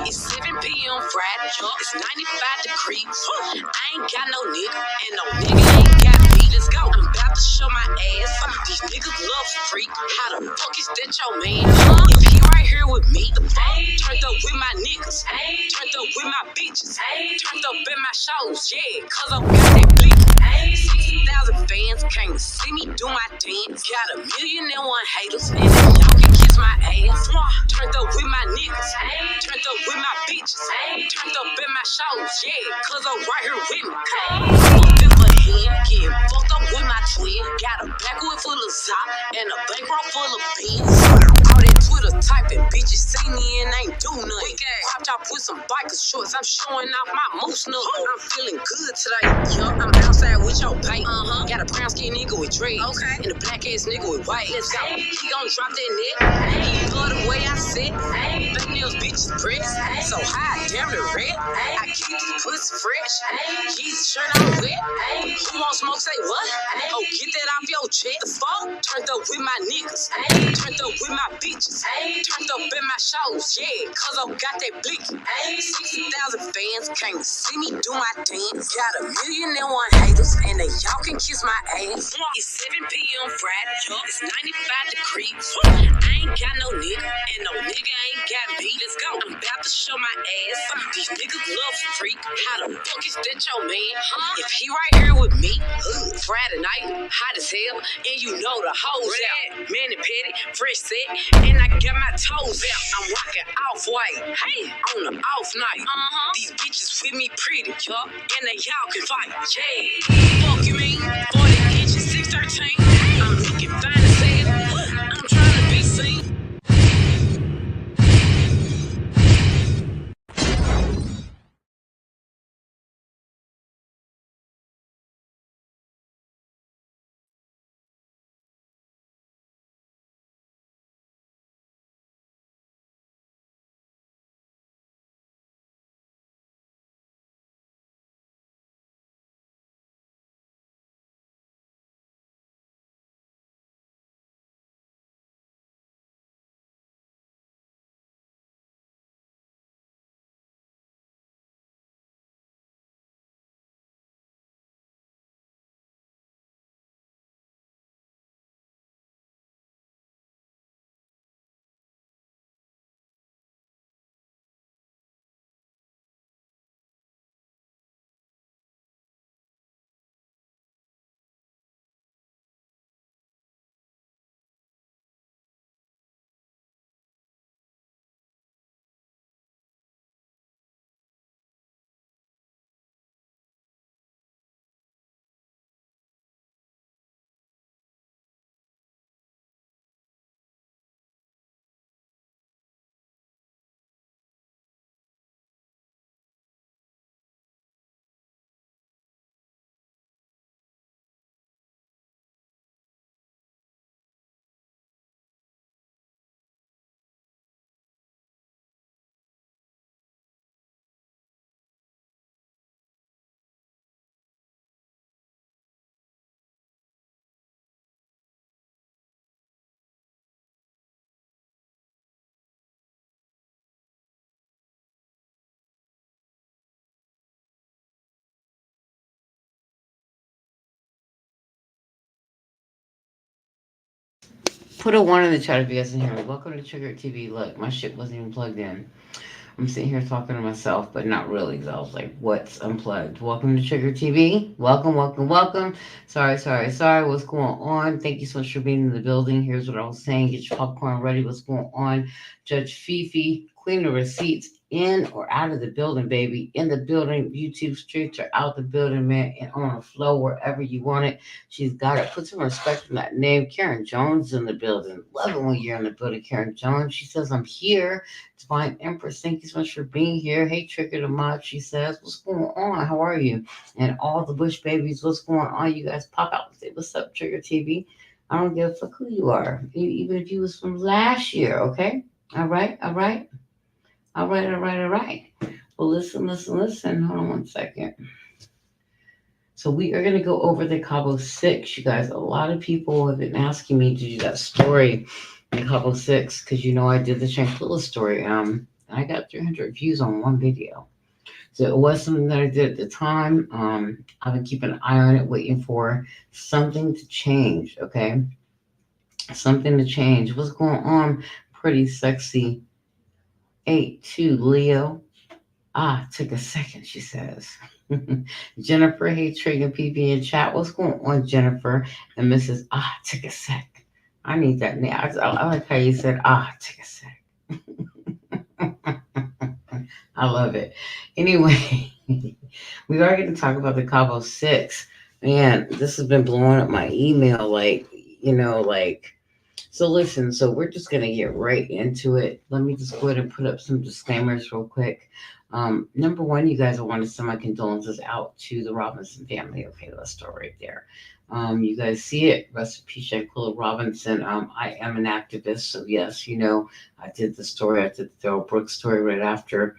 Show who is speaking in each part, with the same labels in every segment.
Speaker 1: It's 7 p.m. Friday. It's 95 degrees. I ain't got no nigga, and no nigga ain't got me. Let's go. I'm about to show my ass. These niggas love freak. How the fuck is that your man? If he right here with me, the fuck? Turned up with my niggas. Turned up with my bitches. Turned up in my shows, yeah. Cause I'm got that blick. 60,000 fans came to see me do my dance. Got 1,000,001 haters, and y'all can kiss my ass. Turned up with my niggas. Turned up with my bitches. Turned up in my shows, yeah. Cause I'm right here with me. I'm a fifth of hand, getting fucked up with my twin. Got a backwood full of sock and a bankroll full of beans. All that Twitter typing, bitches see me and ain't do nothing. Cropped out with some biker shorts, I'm showing off my moose nut. I'm feeling good today, yup. I'm outside with your bait. Got a brown skin nigga with dreads. Okay. And a black ass nigga with white. Let's go. He gon' drop that neck. He love the way I sit. Fake nails, bitches breasts. So high, damn the red. I keep the pussy fresh. Jesus shirt on wet. Who want smoke? Say what? Oh, get that off your chest. The fuck? Turned up with my niggas. Turned up with my bitches. Turned up in my shows, yeah. Cause I got that blicky. 60,000 fans came to see me do my dance. Got 1,000,001 haters, and they y'all can kiss my ass. It's 7 p.m. Friday. It's 95 degrees. I ain't got no nigga, and no nigga ain't got me. Let's go. I'm about to show my ass. These niggas love freak. How the fuck is that your man? If he right here with me, Friday night, hot as hell, and you know the hoes out. Man and petty, fresh set, and I got my toes out. I'm rocking off-white, hey, on the off night. These bitches with me pretty, yup, and they y'all can fight, yeah. Fuck you mean? 40 inches, 613. I'm looking fine as hell. I'm trying to be seen.
Speaker 2: Put a one in the chat if you guys can hear me. Welcome to Trigger TV. Look, my shit wasn't even plugged in. I'm sitting here talking to myself, but not really, because I was like, what's unplugged? Welcome to Trigger TV. Welcome, welcome, welcome. Sorry. What's going on? Thank you so much for being in the building. Here's what I was saying. Get your popcorn ready. What's going on? Judge Fifi, Queen of Receipts, in or out of the building, baby. In the building, YouTube streets are out the building, man, and on the flow wherever you want it. She's got it. Put some respect in that name. Karen Jones in the building. Love it when you're in the building, Karen Jones. She says, I'm here. Divine Empress, thank you so much for being here. Hey, Trigger the Mod, she says, what's going on? How are you? And all the Bush babies, what's going on? You guys pop out and say, what's up, Trigger TV? I don't give a fuck who you are, even if you was from last year, okay? All right. Well, listen. Hold on one second. So we are going to go over the Cabo Six, you guys. A lot of people have been asking me to do that story in Cabo Six, because I did the Shanquilla story. and I got 300 views on one video. So it was something that I did at the time. I've been keeping an eye on it, waiting for something to change. Okay, something to change. What's going on? Pretty sexy. 8-2 Leo. Ah, took a second, she says. Jennifer, hey, Trigger PP in chat. What's going on, Jennifer? And Mrs. Ah, took a sec. I need that name. I like how you said, ah, took a sec. I love it. Anyway, we are going to talk about the Cabo Six. Man, this has been blowing up my email. So listen, so we're just going to get right into it. Let me just go ahead and put up some disclaimers real quick. Number one, you guys, I want to send my condolences out to the Robinson family. Okay, let's start right there. You guys see it. Rest in peace, Shanquilla Robinson. I am an activist, so yes, I did the story. I did the Daryl Brooks story right after.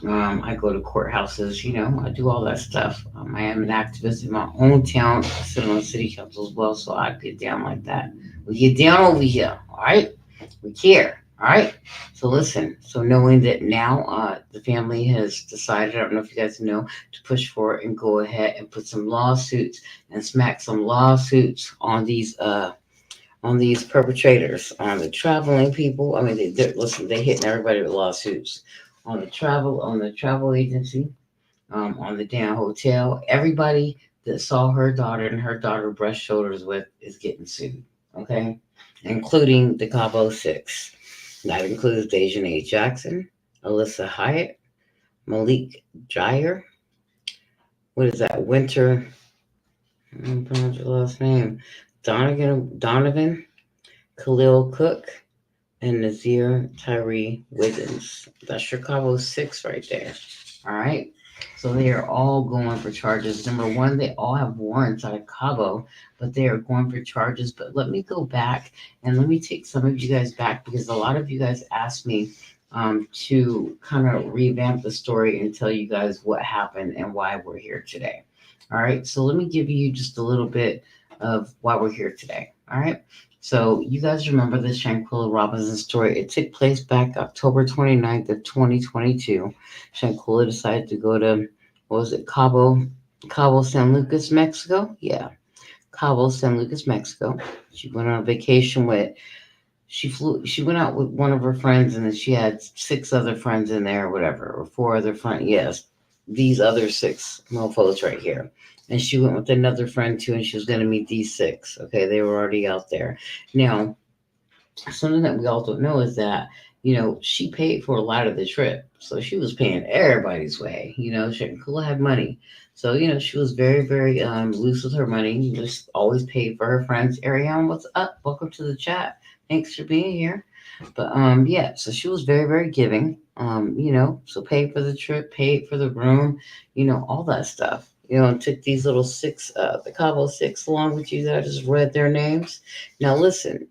Speaker 2: I go to courthouses, I do all that stuff. I am an activist in my own town. I sit on the city council as well, so I get down like that. We get down over here, all right? We care, all right? So listen, so knowing that now the family has decided, I don't know if you guys know, to push forward and go ahead and put some lawsuits and smack some lawsuits on these perpetrators, on the traveling people. I mean, listen, they hitting everybody with lawsuits on the travel agency, on the damn hotel. Everybody that saw her daughter and her daughter brushed shoulders with is getting sued. Okay, including the Cabo Six. That includes Dejanay Jackson, Alyssa Hyatt, Malik Jyer. What is that? Winter. I don't pronounce your last name. Donovan, Khalil Cook, and Nazir Tyree Wiggins. That's Chicago Six right there. All right. So they are all going for charges. Number one, they all have warrants out of Cabo, but they are going for charges. But let me go back and let me take some of you guys back because a lot of you guys asked me to kind of revamp the story and tell you guys what happened and why we're here today. All right. So let me give you just a little bit of why we're here today. All right. So you guys remember the Shanquilla Robinson story. It took place back October 29th of 2022. Shanquilla decided to go to, what was it, Cabo San Lucas, Mexico? Yeah, Cabo San Lucas, Mexico. She went on a vacation she went out with one of her friends and then she had 6 other friends in there or whatever, or 4 other friends. Yes, these other 6 mofos right here. And she went with another friend too, and she was going to meet these 6. Okay, they were already out there. Now, something that we all don't know is that she paid for a lot of the trip, so she was paying everybody's way. Shankula had money, so she was very, very loose with her money. Just always paid for her friends. Ariane, what's up? Welcome to the chat. Thanks for being here. But yeah, so she was very, very giving. So paid for the trip, paid for the room, all that stuff. And took these little 6, the Cabo Six, along with you that I just read their names. Now listen,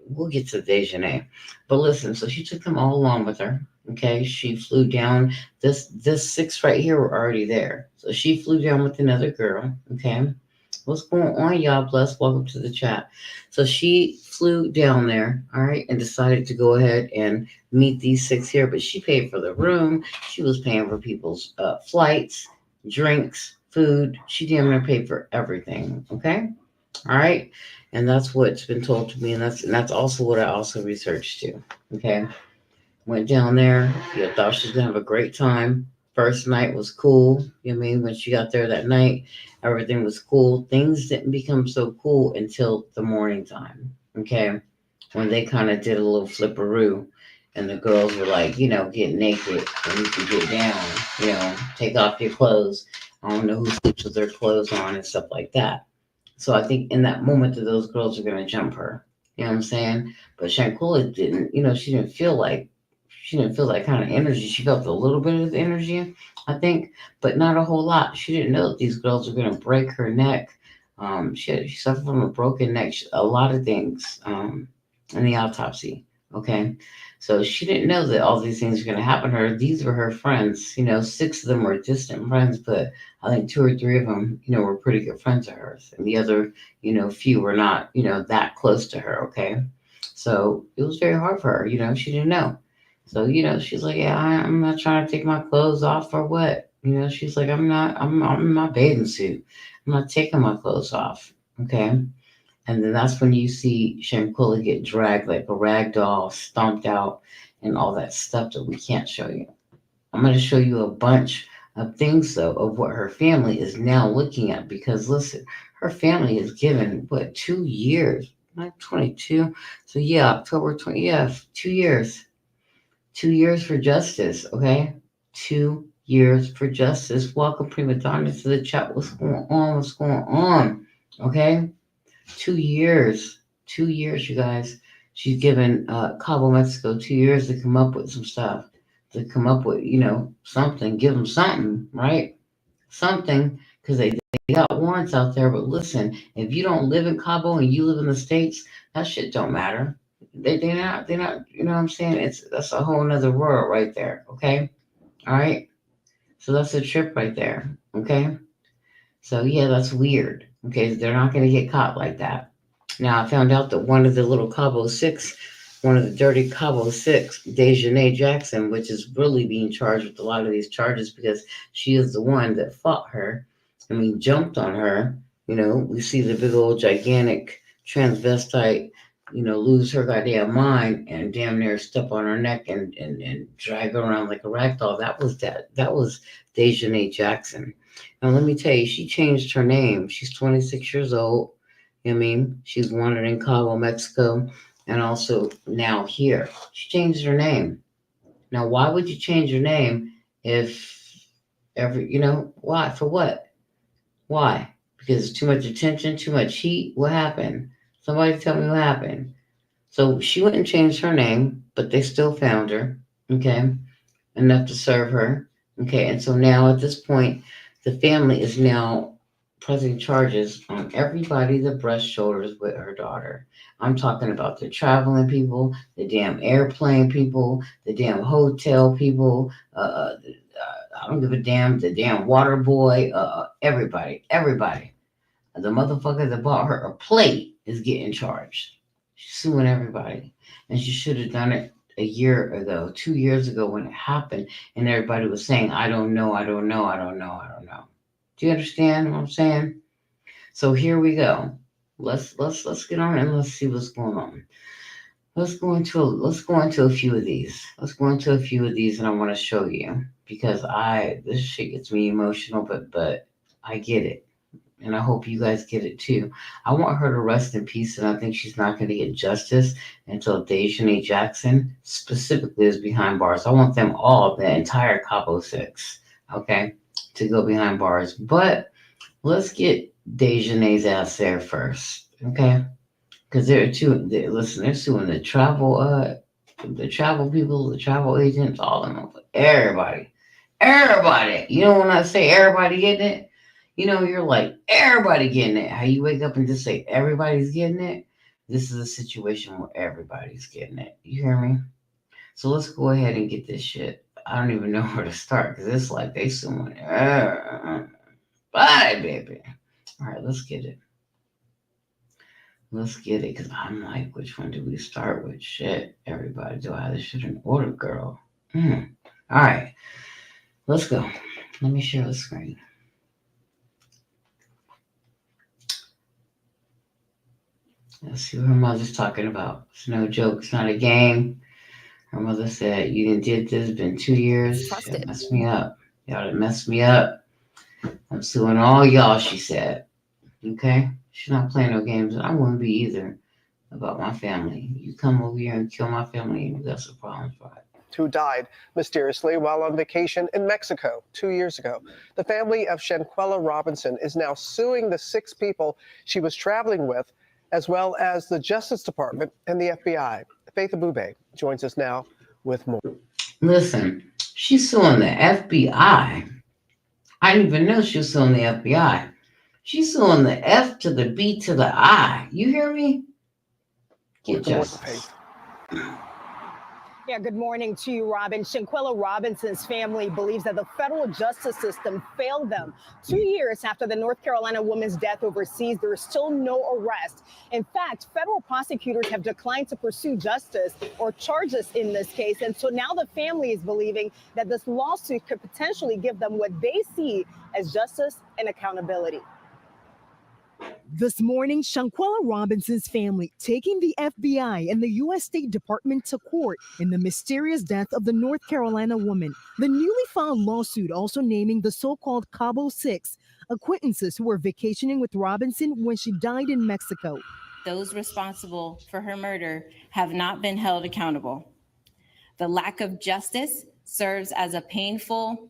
Speaker 2: we'll get to Dejanay. But listen, so she took them all along with her. Okay, she flew down. This 6 right here were already there. So she flew down with another girl. Okay. What's going on, y'all? Bless. Welcome to the chat. So she flew down there, all right, and decided to go ahead and meet these 6 here. But she paid for the room. She was paying for people's flights, drinks, food. She damn near paid for everything. Okay. All right. And that's what's been told to me. And that's also what I also researched too. Okay. Went down there. Thought she was gonna have a great time. First night was cool. When she got there that night, everything was cool. Things didn't become so cool until the morning time. Okay. When they kind of did a little flipperoo and the girls were like, get naked and you can get down, take off your clothes. I don't know who sleeps with their clothes on and stuff like that. So I think in that moment that those girls are gonna jump her. You know what I'm saying? But Shanquilla didn't, she didn't feel that kind of energy. She felt a little bit of the energy, I think, but not a whole lot. She didn't know that these girls were gonna break her neck. She suffered from a broken neck, a lot of things in the autopsy. Okay, so she didn't know that all these things were going to happen to her. These were her friends. 6 of them were distant friends, but I think 2 or 3 of them, were pretty good friends of hers, and the other, few were not, that close to her. Okay, so it was very hard for her. She didn't know. So, she's like, yeah, I'm not trying to take my clothes off or what. She's like, I'm in my bathing suit. I'm not taking my clothes off. Okay. And then that's when you see Shanquilla get dragged like a rag doll, stomped out, and all that stuff that we can't show you. I'm going to show you a bunch of things, though, of what her family is now looking at. Because listen, her family is given, what, 2 years? Not 22. So, yeah, October 20. Yeah, 2 years. 2 years for justice, okay? 2 years for justice. Welcome, prima donna, to the chat. What's going on? What's going on? Okay? 2 years. 2 years, you guys. She's given Cabo, Mexico 2 years to come up with some stuff, to come up with, something. Give them something, right? Something, because they got warrants out there. But listen, if you don't live in Cabo and you live in the States, that shit don't matter. They're not, you know what I'm saying? That's a whole nother world right there, okay? All right? So that's a trip right there, okay? So yeah, that's weird. Okay, they're not gonna get caught like that. Now I found out that one of the little Cabo Six, one of the dirty Cabo Six, Dejanay Jackson, which is really being charged with a lot of these charges because she is the one that fought her. I mean, jumped on her. We see the big old gigantic transvestite, lose her goddamn mind and damn near step on her neck and drag her around like a rag doll. That was Dejanay Jackson. Now, let me tell you, she changed her name. She's 26 years old. I mean, she's wanted in Cabo, Mexico, and also now here. She changed her name. Now, why would you change your name if why? For what? Why? Because too much attention, too much heat? What happened? Somebody tell me what happened. So she went and changed her name, but they still found her. Okay, enough to serve her. Okay, and so now at this point, the family is now pressing charges on everybody that brushed shoulders with her daughter. I'm talking about the traveling people, the damn airplane people, the damn hotel people. I don't give a damn. The damn water boy. Everybody. The motherfucker that bought her a plate is getting charged. She's suing everybody, and she should have done it a year ago, 2 years ago when it happened, and everybody was saying, "I don't know, I don't know, I don't know, I don't know." Do you understand what I'm saying? So here we go. Let's get on and let's see what's going on. Let's go into a few of these. Let's go into a few of these, and I want to show you because this shit gets me emotional, but I get it. And I hope you guys get it too. I want her to rest in peace, and I think she's not going to get justice until Dejanay Jackson specifically is behind bars. I want them all, the entire Cabo Six, okay, to go behind bars. But let's get Dejanay's ass there first, okay? Because listen, they're suing the travel people, the travel agents, all of them, everybody, everybody. When I say everybody getting it, you're like, everybody getting it. How you wake up and just say everybody's getting it? This is a situation where everybody's getting it. You hear me? So let's go ahead and get this shit. I don't even know where to start because it's like they suing everybody, baby. All right, let's get it. Let's get it because I'm like, which one do we start with? Shit, everybody, do I have this shit in order, girl? All right, let's go. Let me share the screen. Let's see what her mother's talking about. It's no joke. It's not a game. Her mother said, "You did this. Been 2 years. Y'all messed me up. Y'all done messed me up. I'm suing all y'all," she said. Okay? She's not playing no games, and I wouldn't be either about my family. You come over here and kill my family, and you got some problems, right?
Speaker 3: Who died mysteriously while on vacation in Mexico 2 years ago. The family of Shanquilla Robinson is now suing the 6 people she was traveling with, as well as the Justice Department and the FBI. Faith Abube joins us now with more.
Speaker 2: Listen, she's suing the FBI. I didn't even know she was suing the FBI. She's suing the F to the B to the I. You hear me? Get justice.
Speaker 4: Yeah, good morning to you, Robin. Shanquilla Robinson's family believes that the federal justice system failed them. 2 years after the North Carolina woman's death overseas, there is still no arrest. In fact, federal prosecutors have declined to pursue justice or charges in this case. And so now the family is believing that this lawsuit could potentially give them what they see as justice and accountability.
Speaker 5: This morning, Shanquilla Robinson's family taking the FBI and the U.S. State Department to court in the mysterious death of the North Carolina woman. The newly filed lawsuit also naming the so-called Cabo Six, acquaintances who were vacationing with Robinson when she died in Mexico.
Speaker 6: Those responsible for her murder have not been held accountable. The lack of justice serves as a painful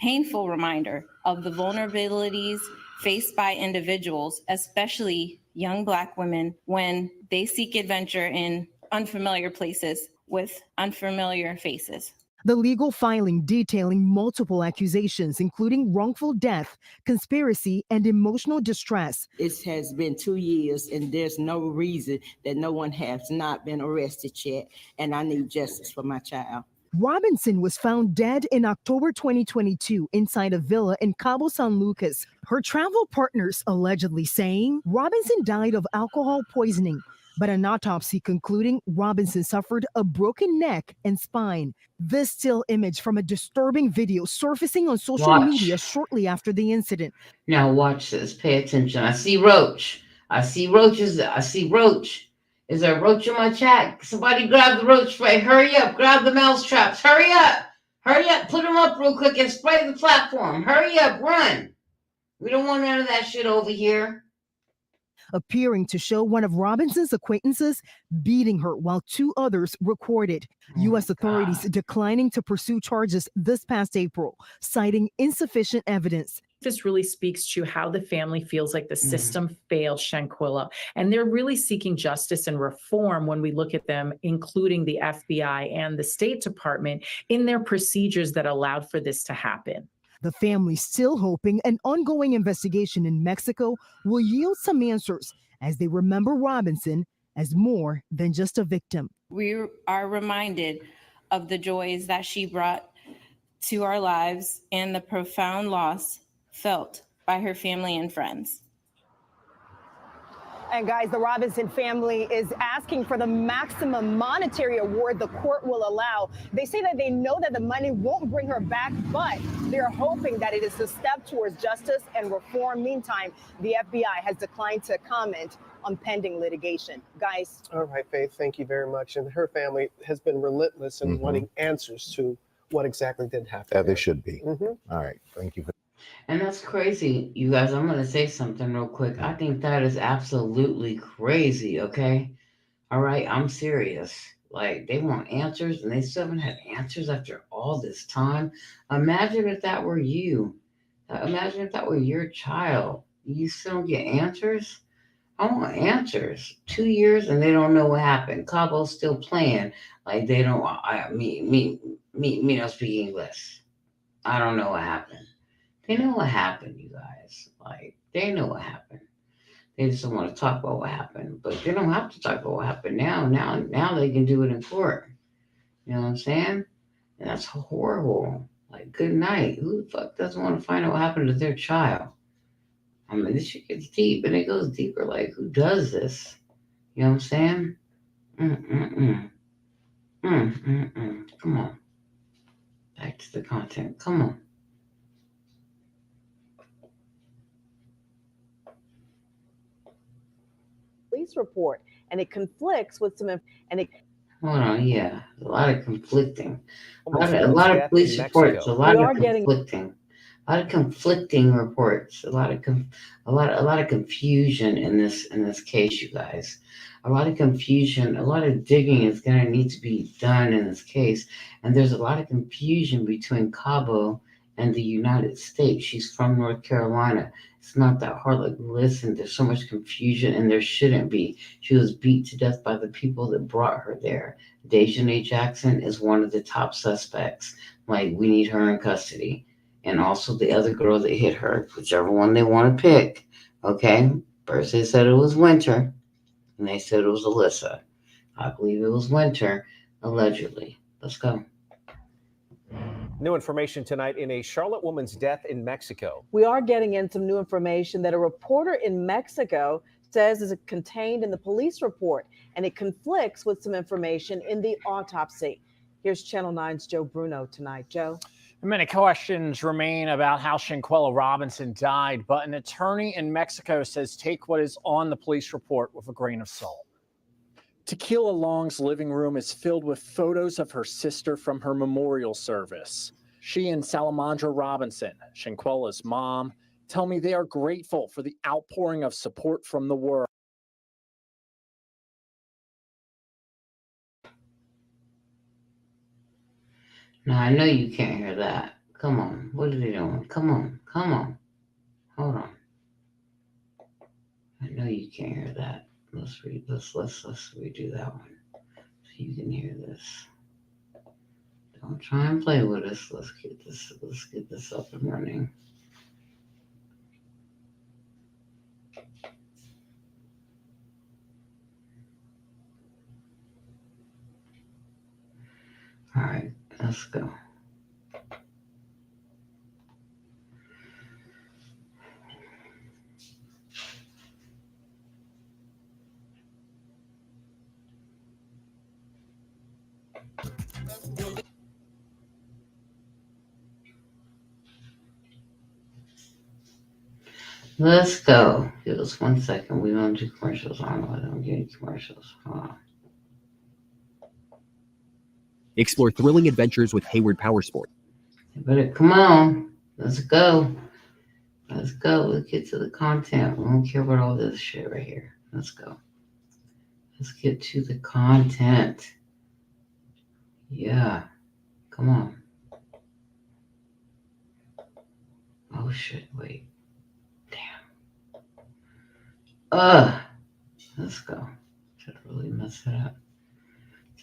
Speaker 6: reminder of the vulnerabilities faced by individuals, especially young Black women, when they seek adventure in unfamiliar places with unfamiliar faces.
Speaker 5: The legal filing detailing multiple accusations, including wrongful death, conspiracy, and emotional distress.
Speaker 7: It has been 2 years, and there's no reason that no one has not been arrested yet, and I need justice for my child.
Speaker 5: Robinson was found dead in October 2022 inside a villa in Cabo San Lucas. Her travel partners allegedly saying Robinson died of alcohol poisoning, but an autopsy concluding Robinson suffered a broken neck and spine. This still image from a disturbing video surfacing on social media shortly after the incident.
Speaker 2: Now watch this. Pay attention. I see Roach. I see roaches. I see Roach. Is there a roach in my chat? Somebody grab the roach spray. Hurry up. Grab the mouse traps. Hurry up. Hurry up. Put them up real quick and spray the platform. Hurry up. Run. We don't want none of that shit over here.
Speaker 5: Appearing to show one of Robinson's acquaintances beating her while two others recorded. U.S. authorities declining to pursue charges this past April, citing insufficient evidence.
Speaker 8: This really speaks to how the family feels like the system failed Shanquilla, and they're really seeking justice and reform when we look at them, including the FBI and the State Department, in their procedures that allowed for this to happen.
Speaker 5: The family still hoping an ongoing investigation in Mexico will yield some answers as they remember Robinson as more than just a victim.
Speaker 6: We are reminded of the joys that she brought to our lives and the profound loss felt by her family and friends.
Speaker 4: And guys, the Robinson family is asking for the maximum monetary award the court will allow. They say that they know that the money won't bring her back, but they're hoping that it is a step towards justice and reform. Meantime, the FBI has declined to comment on pending litigation. Guys.
Speaker 3: All right, Faith, thank you very much. And her family has been relentless in wanting answers to what exactly did happen.
Speaker 9: Yeah, they should be.
Speaker 3: Mm-hmm.
Speaker 9: All right, thank you.
Speaker 2: And that's crazy, you guys. I'm going to say something real quick. I think that is absolutely crazy, okay? All right, I'm serious. Like, they want answers, and they still haven't had answers after all this time. Imagine if that were you. Imagine if that were your child. You still don't get answers? I want answers. 2 years, and they don't know what happened. Cabo's still playing. Like, they don't, me don't speak English. I don't know what happened. They know what happened, you guys. Like, they know what happened. They just don't want to talk about what happened. But they don't have to talk about what happened now. Now they can do it in court. You know what I'm saying? And that's horrible. Like, good night. Who the fuck doesn't want to find out what happened to their child? I mean, this shit gets deep, and it goes deeper. Like, who does this? You know what I'm saying? Come on. Back to the content. Come on.
Speaker 4: Report, and it conflicts with some, and it.
Speaker 2: Hold on, yeah, a lot of conflicting, a lot of police reports, a lot of conflicting reports, a lot of confusion in this case, you guys. A lot of confusion, a lot of digging is going to need to be done in this case, and there's a lot of confusion between Cabo and the United States. She's from North Carolina. It's not that hard. Like, listen, there's so much confusion, and there shouldn't be. She was beat to death by the people that brought her there. Dejanay Jackson is one of the top suspects. Like, we need her in custody. And also the other girl that hit her, whichever one they want to pick. Okay? First they said it was Winter, and they said it was Alyssa. I believe it was Winter, allegedly. Let's go.
Speaker 9: New information tonight in a Charlotte woman's death in Mexico.
Speaker 10: We are getting in some new information that a reporter in Mexico says is contained in the police report, and it conflicts with some information in the autopsy. Here's Channel 9's Joe Bruno tonight. Joe?
Speaker 11: Many questions remain about how Shanquilla Robinson died, but an attorney in Mexico says take what is on the police report with a grain of salt. Tequila Long's living room is filled with photos of her sister from her memorial service. She and Salamandra Robinson, Shanquilla's mom, tell me they are grateful for the outpouring of support from the world.
Speaker 2: Now, I know you can't hear that. Come on. What are they doing? Come on. Come on. Hold on. I know you can't hear that. Let's redo that one so you can hear this. Don't try and play with us. Let's get this up and running. All right, let's go. Let's go. Give us 1 second. We don't do commercials. I don't know why they don't get any commercials. Hold on.
Speaker 12: Explore thrilling adventures with Hayward Powersport.
Speaker 2: But come on. Let's go. Let's go. Let's get to the content. We don't care about all this shit right here. Let's go. Let's get to the content. Yeah. Come on. Oh shit. Wait. Let's go. Did I really mess it up?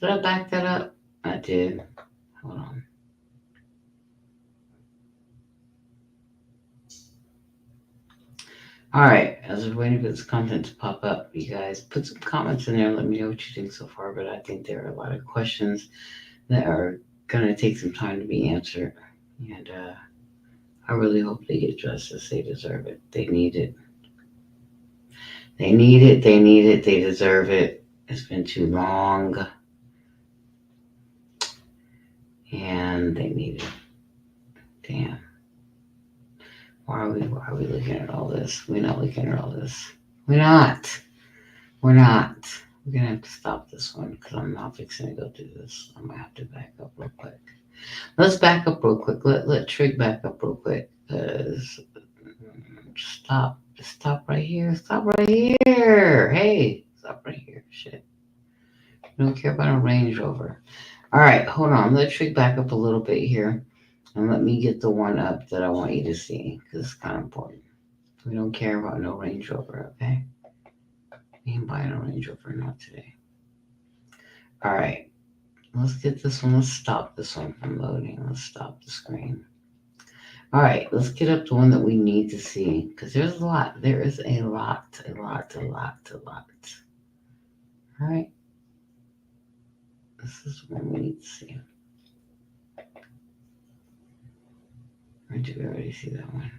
Speaker 2: Did I back that up? I did. Hold on. All right. As we're waiting for this content to pop up, you guys put some comments in there. Let me know what you think so far. But I think there are a lot of questions that are going to take some time to be answered. And I really hope they get justice. They deserve it. They need it. They need it. They need it. They deserve it. It's been too long. And they need it. Damn. Why are we looking at all this? We're not looking at all this. We're not. We're not. We're going to have to stop this one because I'm not fixing to go through this. I'm going to have to back up real quick. Let's back up real quick. Let Trig back up real quick. Stop. Just stop right here. Stop right here. Hey, stop right here. Shit. Don't care about a Range Rover. All right, hold on. Let Trig back up a little bit here. And let me get the one up that I want you to see because it's kind of important. We don't care about no Range Rover, okay? We ain't buying a Range Rover, not today. All right, let's get this one. Let's stop this one from loading. Let's stop the screen. All right, let's get up to one that we need to see because there's a lot. There is a lot. All right. This is one we need to see. Or did we already see that one?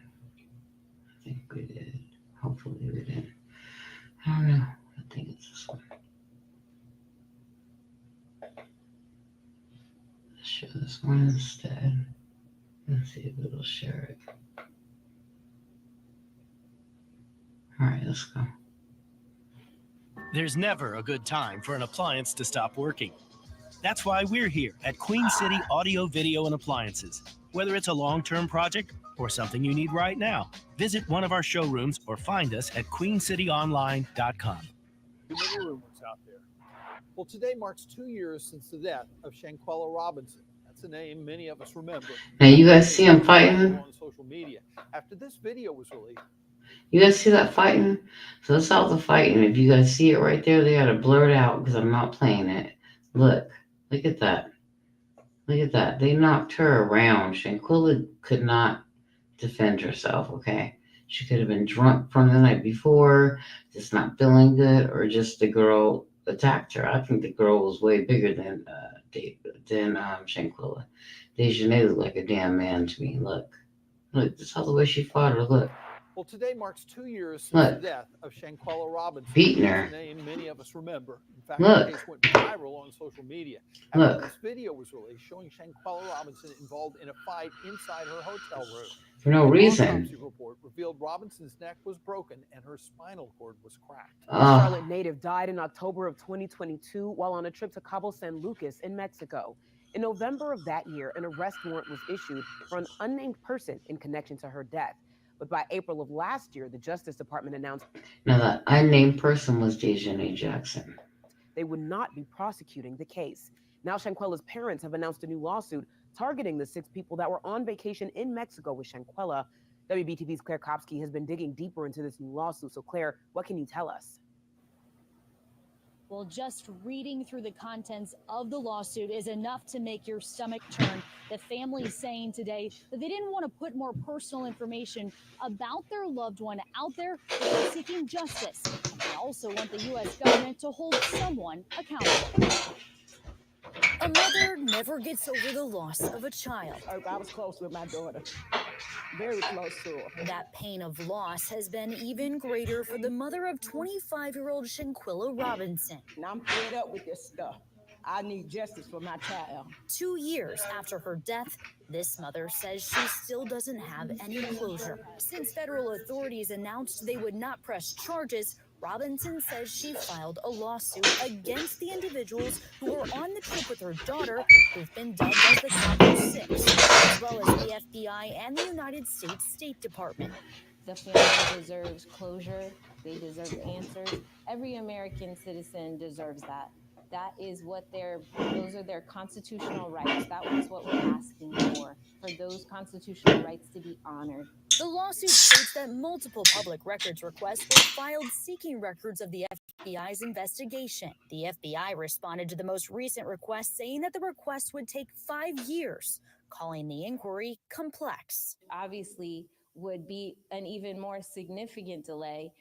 Speaker 2: I think we did. Hopefully we did. I don't know. I think it's this one. Let's show this one instead. Let's see if it'll share it. All right, let's go.
Speaker 13: There's never a good time for an appliance to stop working. That's why we're here at Queen City Audio, Video, and Appliances. Whether it's a long-term project or something you need right now, visit one of our showrooms or find us at queencityonline.com.
Speaker 14: Many rumors out there. Well, today marks 2 years since the death of Shanquilla Robinson. That's a name many of us remember.
Speaker 2: Now you guys see him fighting?
Speaker 14: On social media. After this video was released.
Speaker 2: You guys see that fighting? So that's all the fighting. If you guys see it right there, they had to blur it out because I'm not playing it. Look at that. Look at that. They knocked her around. Shanquilla could not defend herself, okay? She could have been drunk from the night before, just not feeling good, or just the girl attacked her. I think the girl was way bigger than Shanquilla. Dejanay looked like a damn man to me. Look, this is how the way she fought her. Look,
Speaker 14: Well, today marks 2 years since
Speaker 2: Look.
Speaker 14: the death of Shanquilla Robinson.
Speaker 2: Beating
Speaker 14: That's
Speaker 2: her.
Speaker 14: a name many of us remember. In fact,
Speaker 2: Look.
Speaker 14: the case went viral on social media after
Speaker 2: Look.
Speaker 14: this video was released showing Shanquilla Robinson involved in a fight inside her hotel room.
Speaker 2: For no
Speaker 14: An
Speaker 2: reason.
Speaker 14: autopsy report revealed Robinson's neck was broken and her spinal cord was cracked.
Speaker 15: The Charlotte native died in October of 2022 while on a trip to Cabo San Lucas in Mexico. In November of that year, an arrest warrant was issued for an unnamed person in connection to her death. But by April of last year, the Justice Department announced
Speaker 2: Now, the unnamed person was Dejanay Jackson.
Speaker 15: they would not be prosecuting the case. Now, Shanquilla's parents have announced a new lawsuit targeting the 6 people that were on vacation in Mexico with Shanquilla. WBTV's Claire Kopsky has been digging deeper into this new lawsuit. So, Claire, what can you tell us?
Speaker 16: Well, just reading through the contents of the lawsuit is enough to make your stomach turn. The family saying today that they didn't want to put more personal information about their loved one out there seeking justice. And they also want the U.S. government to hold someone accountable.
Speaker 17: A mother never gets over the loss of a child.
Speaker 7: I was close with my daughter, very close to her.
Speaker 17: That pain of loss has been even greater for the mother of 25-year-old Shanquilla Robinson.
Speaker 7: And I'm fed up with this stuff. I need justice for my child.
Speaker 17: 2 years after her death, this mother says she still doesn't have any closure. Since federal authorities announced they would not press charges, Robinson says she filed a lawsuit against the individuals who were on the trip with her daughter, who've been dubbed as the Cabo Six, as well as the FBI and the United States State Department.
Speaker 6: The family deserves closure. They deserve answers. Every American citizen deserves that. That is what those are their constitutional rights. That was what we're asking for those constitutional rights to be honored.
Speaker 17: The lawsuit states that multiple public records requests were filed seeking records of the FBI's investigation. The FBI responded to the most recent request, saying that the request would take 5 years, calling the inquiry complex.
Speaker 6: Obviously, would be an even more significant delay,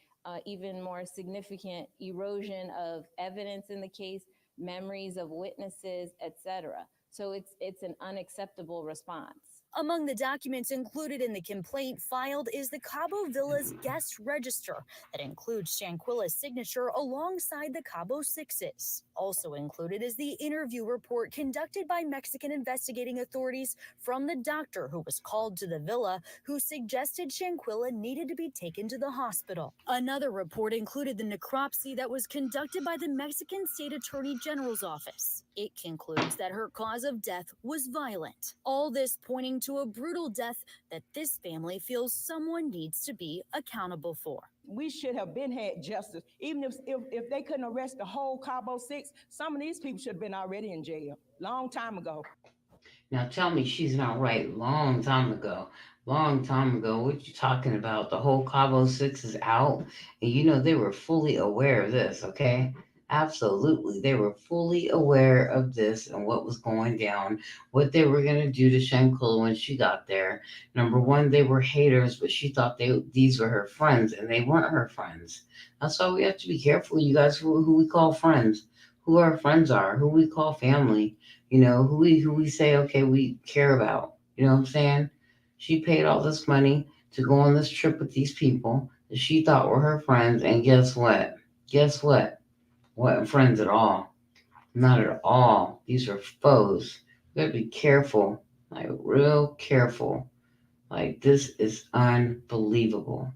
Speaker 6: even more significant erosion of evidence in the case, memories of witnesses, etc. So it's an unacceptable response.
Speaker 17: Among the documents included in the complaint filed is the Cabo Villa's guest register that includes Shanquilla's signature alongside the Cabo Six's. Also included is the interview report conducted by Mexican investigating authorities from the doctor who was called to the villa who suggested Shanquilla needed to be taken to the hospital. Another report included the necropsy that was conducted by the Mexican State Attorney General's office. It concludes that her cause of death was violent. All this pointing to a brutal death that this family feels someone needs to be accountable for.
Speaker 7: We should have been had justice. Even if they couldn't arrest the whole Cabo Six, some of these people should have been already in jail long time ago.
Speaker 2: Now tell me she's not right. Long time ago. What you talking about? The whole Cabo Six is out. And they were fully aware of this, okay? Absolutely. They were fully aware of this and what was going down, what they were going to do to Shanquilla when she got there. Number one, they were haters, but she thought these were her friends, and they weren't her friends. That's why we have to be careful, you guys, who we call friends, who our friends are, who we call family, who we say, okay, we care about. You know what I'm saying? She paid all this money to go on this trip with these people that she thought were her friends, and guess what? Wasn't friends at all. Not at all. These are foes. We gotta be careful, like real careful. Like this is unbelievable.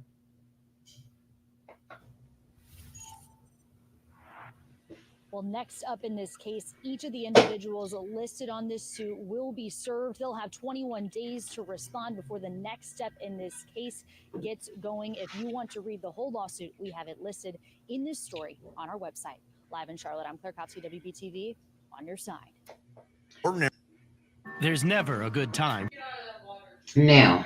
Speaker 16: Well, next up in this case, each of the individuals listed on this suit will be served. They'll have 21 days to respond before the next step in this case gets going. If you want to read the whole lawsuit, we have it listed in this story on our website. Live in Charlotte, I'm Claire Kopsky, WBTV, on your side.
Speaker 13: There's never a good time.
Speaker 2: Now,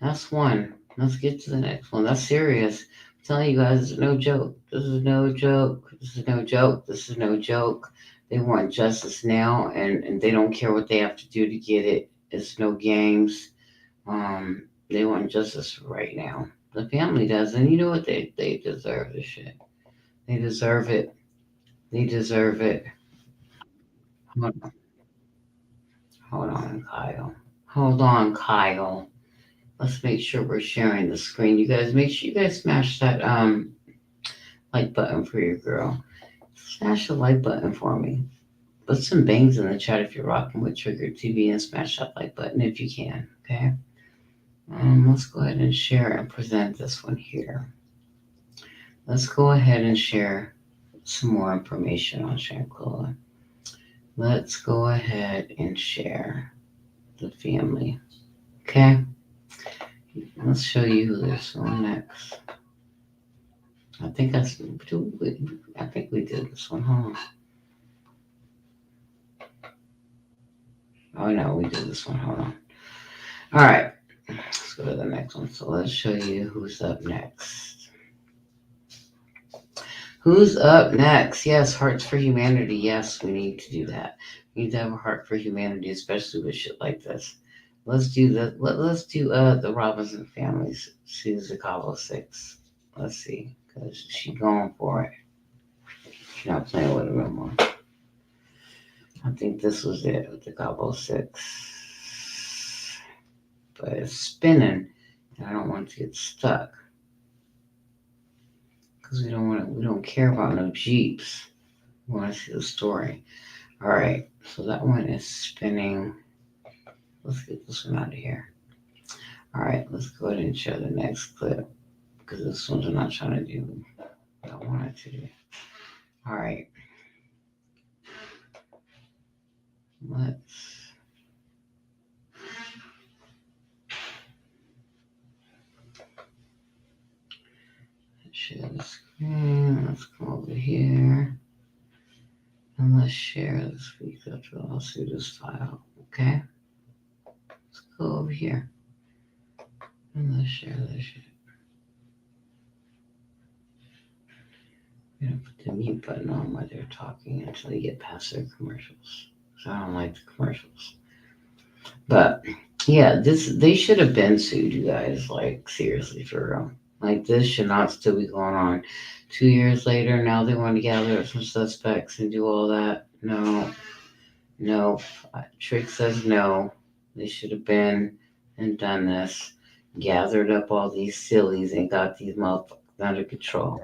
Speaker 2: that's one. Let's get to the next one. That's serious. I'm telling you guys, it's no joke. This is no joke. They want justice now, and they don't care what they have to do to get it. It's no games. They want justice right now. The family does, and you know what? They deserve this shit. They deserve it. Hold on, Kyle. Hold on, Kyle. Let's make sure we're sharing the screen. You guys, make sure you guys smash that like button for your girl. Smash the like button for me. Put some bangs in the chat if you're rocking with Trigger TV and smash that like button if you can. Okay. Let's go ahead and share and present this one here. Let's go ahead and share some more information on Shanquilla. Let's go ahead and share the family. Okay. Let's show you who this one next. I think we did this one. Hold on. Oh no, we did this one. Hold on. All right. Let's go to the next one. So let's show you who's up next. Who's up next? Yes, Hearts for Humanity. Yes, we need to do that. We need to have a heart for humanity, especially with shit like this. Let's do the Robinson family's Suing The Cabo Six. Let's see, because she's going for it. She's not playing with it no more. I think this was it with the Cabo Six. But it's spinning, and I don't want it to get stuck. Because we don't care about no Jeeps. We want to see the story. All right, so that one is spinning. Let's get this one out of here. All right, let's go ahead and show the next clip because this one's not trying to do what I want it to do. All right, let's share the screen. Let's come over here. And let's share this because I'll see this file, okay? Let's go over here. And let's share this shit. I'm gonna put the mute button on while they're talking until they get past their commercials. So I don't like the commercials. But yeah, they should have been sued, you guys. Like seriously, for real. Like this should not still be going on. 2 years later, now they want to gather up some suspects and do all that. No. Trick says no. They should have been and done this. Gathered up all these sillies and got these motherfuckers under control.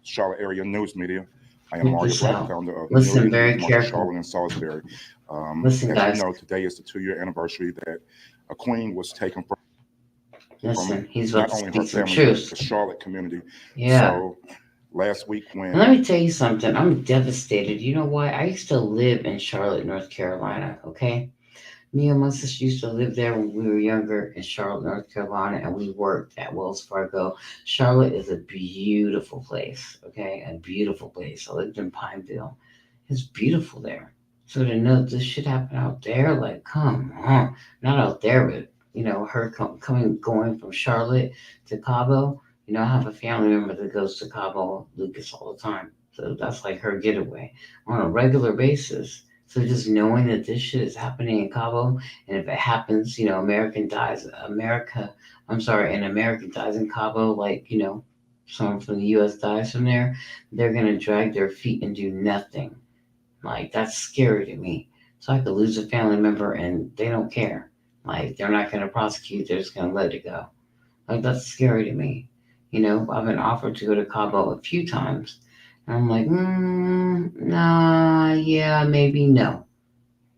Speaker 18: Charlotte area news media. I am Mario Black, founder of
Speaker 2: Listen very carefully.
Speaker 18: Charlotte and Salisbury.
Speaker 2: Listen, guys.
Speaker 18: As you know, today is the 2-year anniversary that a queen was taken from.
Speaker 2: Listen, he's
Speaker 18: not
Speaker 2: about to
Speaker 18: only
Speaker 2: speak
Speaker 18: her
Speaker 2: some
Speaker 18: family,
Speaker 2: truth.
Speaker 18: but the Charlotte community.
Speaker 2: Yeah.
Speaker 18: So last week when.
Speaker 2: And let me tell you something. I'm devastated. You know why? I used to live in Charlotte, North Carolina. Okay. Me and my sister used to live there when we were younger in Charlotte, North Carolina, and we worked at Wells Fargo. Charlotte is a beautiful place, okay? A beautiful place. I lived in Pineville. It's beautiful there. So to know this shit happened out there, like, come on. Not out there, but, you know, her going from Charlotte to Cabo. You know, I have a family member that goes to Cabo Lucas all the time. So that's like her getaway on a regular basis. So just knowing that this shit is happening in Cabo, and if it happens, you know, an American dies in Cabo, like, you know, someone from the U.S. dies from there, they're going to drag their feet and do nothing. Like, that's scary to me. So I could lose a family member and they don't care. Like, they're not going to prosecute, they're just going to let it go. Like, that's scary to me. You know, I've been offered to go to Cabo a few times. And I'm like, nah, yeah, maybe no.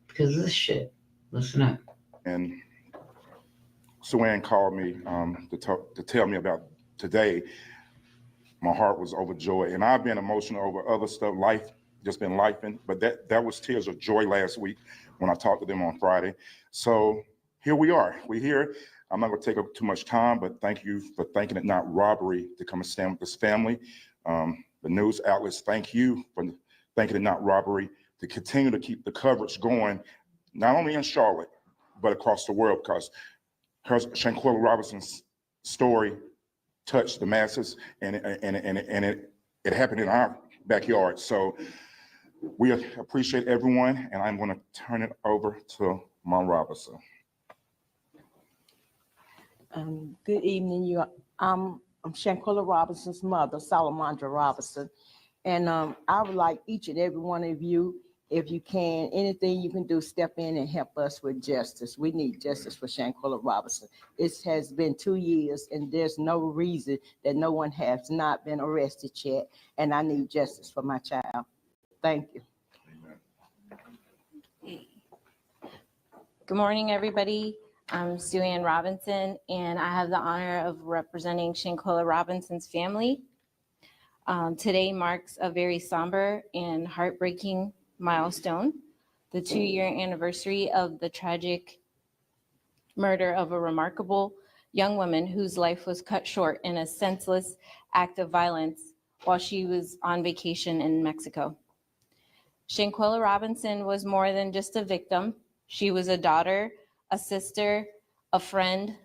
Speaker 2: Because of this shit. Listen up.
Speaker 18: And Suing called me to tell me about today. My heart was overjoyed. And I've been emotional over other stuff, life, just been lifing. But that was tears of joy last week when I talked to them on Friday. So here we are. We're here. I'm not going to take up too much time, but thank you for thinking it not robbery to come and stand with this family. The news outlets, thank you for thinking it not robbery to continue to keep the coverage going, not only in Charlotte, but across the world, because Shanquilla Robinson's story touched the masses, and it happened in our backyard. So we appreciate everyone, and I'm going to turn it over to Mom Robinson.
Speaker 7: Good evening. I'm Shanquilla Robinson's mother, Salamandra Robinson. And I would like each and every one of you, if you can, anything you can do, step in and help us with justice. We need justice for Shanquilla Robinson. It has been 2 years and there's no reason that no one has not been arrested yet. And I need justice for my child. Thank you.
Speaker 6: Good morning, everybody. I'm Suing Robinson, and I have the honor of representing Shanquilla Robinson's family. Today marks a very somber and heartbreaking milestone, the 2-year anniversary of the tragic murder of a remarkable young woman whose life was cut short in a senseless act of violence while she was on vacation in Mexico. Shanquilla Robinson was more than just a victim. She was a daughter, a sister, a friend,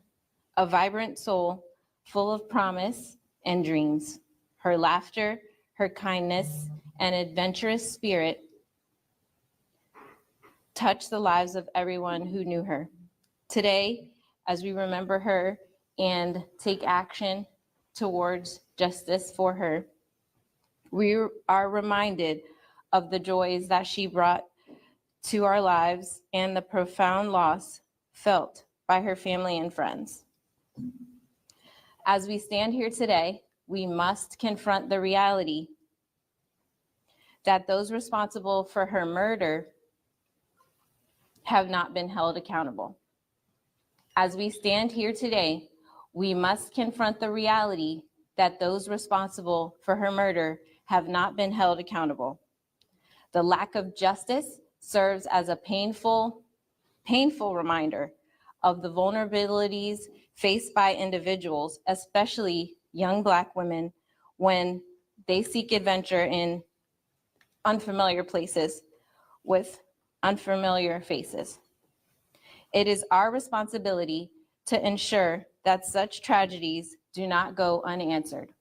Speaker 6: a vibrant soul full of promise and dreams. Her laughter, her kindness, and adventurous spirit touched the lives of everyone who knew her. Today, as we remember her and take action towards justice for her, we are reminded of the joys that she brought to our lives and the profound loss felt by her family and friends. As we stand here today, we must confront the reality that those responsible for her murder have not been held accountable. As we stand here today, we must confront the reality that those responsible for her murder have not been held accountable. The lack of justice serves as a painful reminder of the vulnerabilities faced by individuals, especially young Black women, when they seek adventure in unfamiliar places with unfamiliar faces. It is our responsibility to ensure that such tragedies do not go unanswered.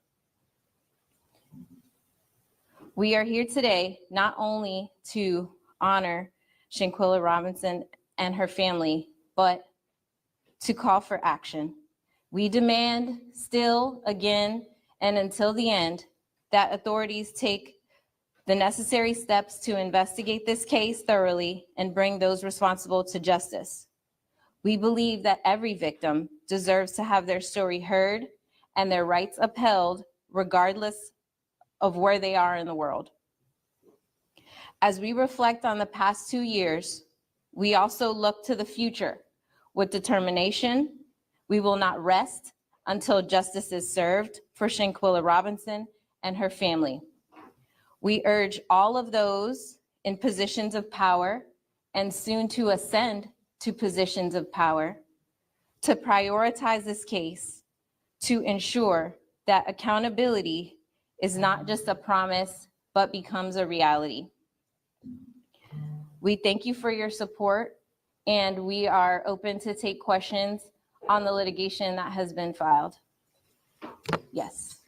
Speaker 6: We are here today not only to honor Shanquilla Robinson and her family, but to call for action. We demand still, again, and until the end, that authorities take the necessary steps to investigate this case thoroughly and bring those responsible to justice. We believe that every victim deserves to have their story heard and their rights upheld, regardless of where they are in the world. As we reflect on the past 2 years, we also look to the future with determination. We will not rest until justice is served for Shanquilla Robinson and her family. We urge all of those in positions of power and soon to ascend to positions of power to prioritize this case to ensure that accountability is not just a promise, but becomes a reality. We thank you for your support, and we are open to take questions on the litigation that has been filed. Yes.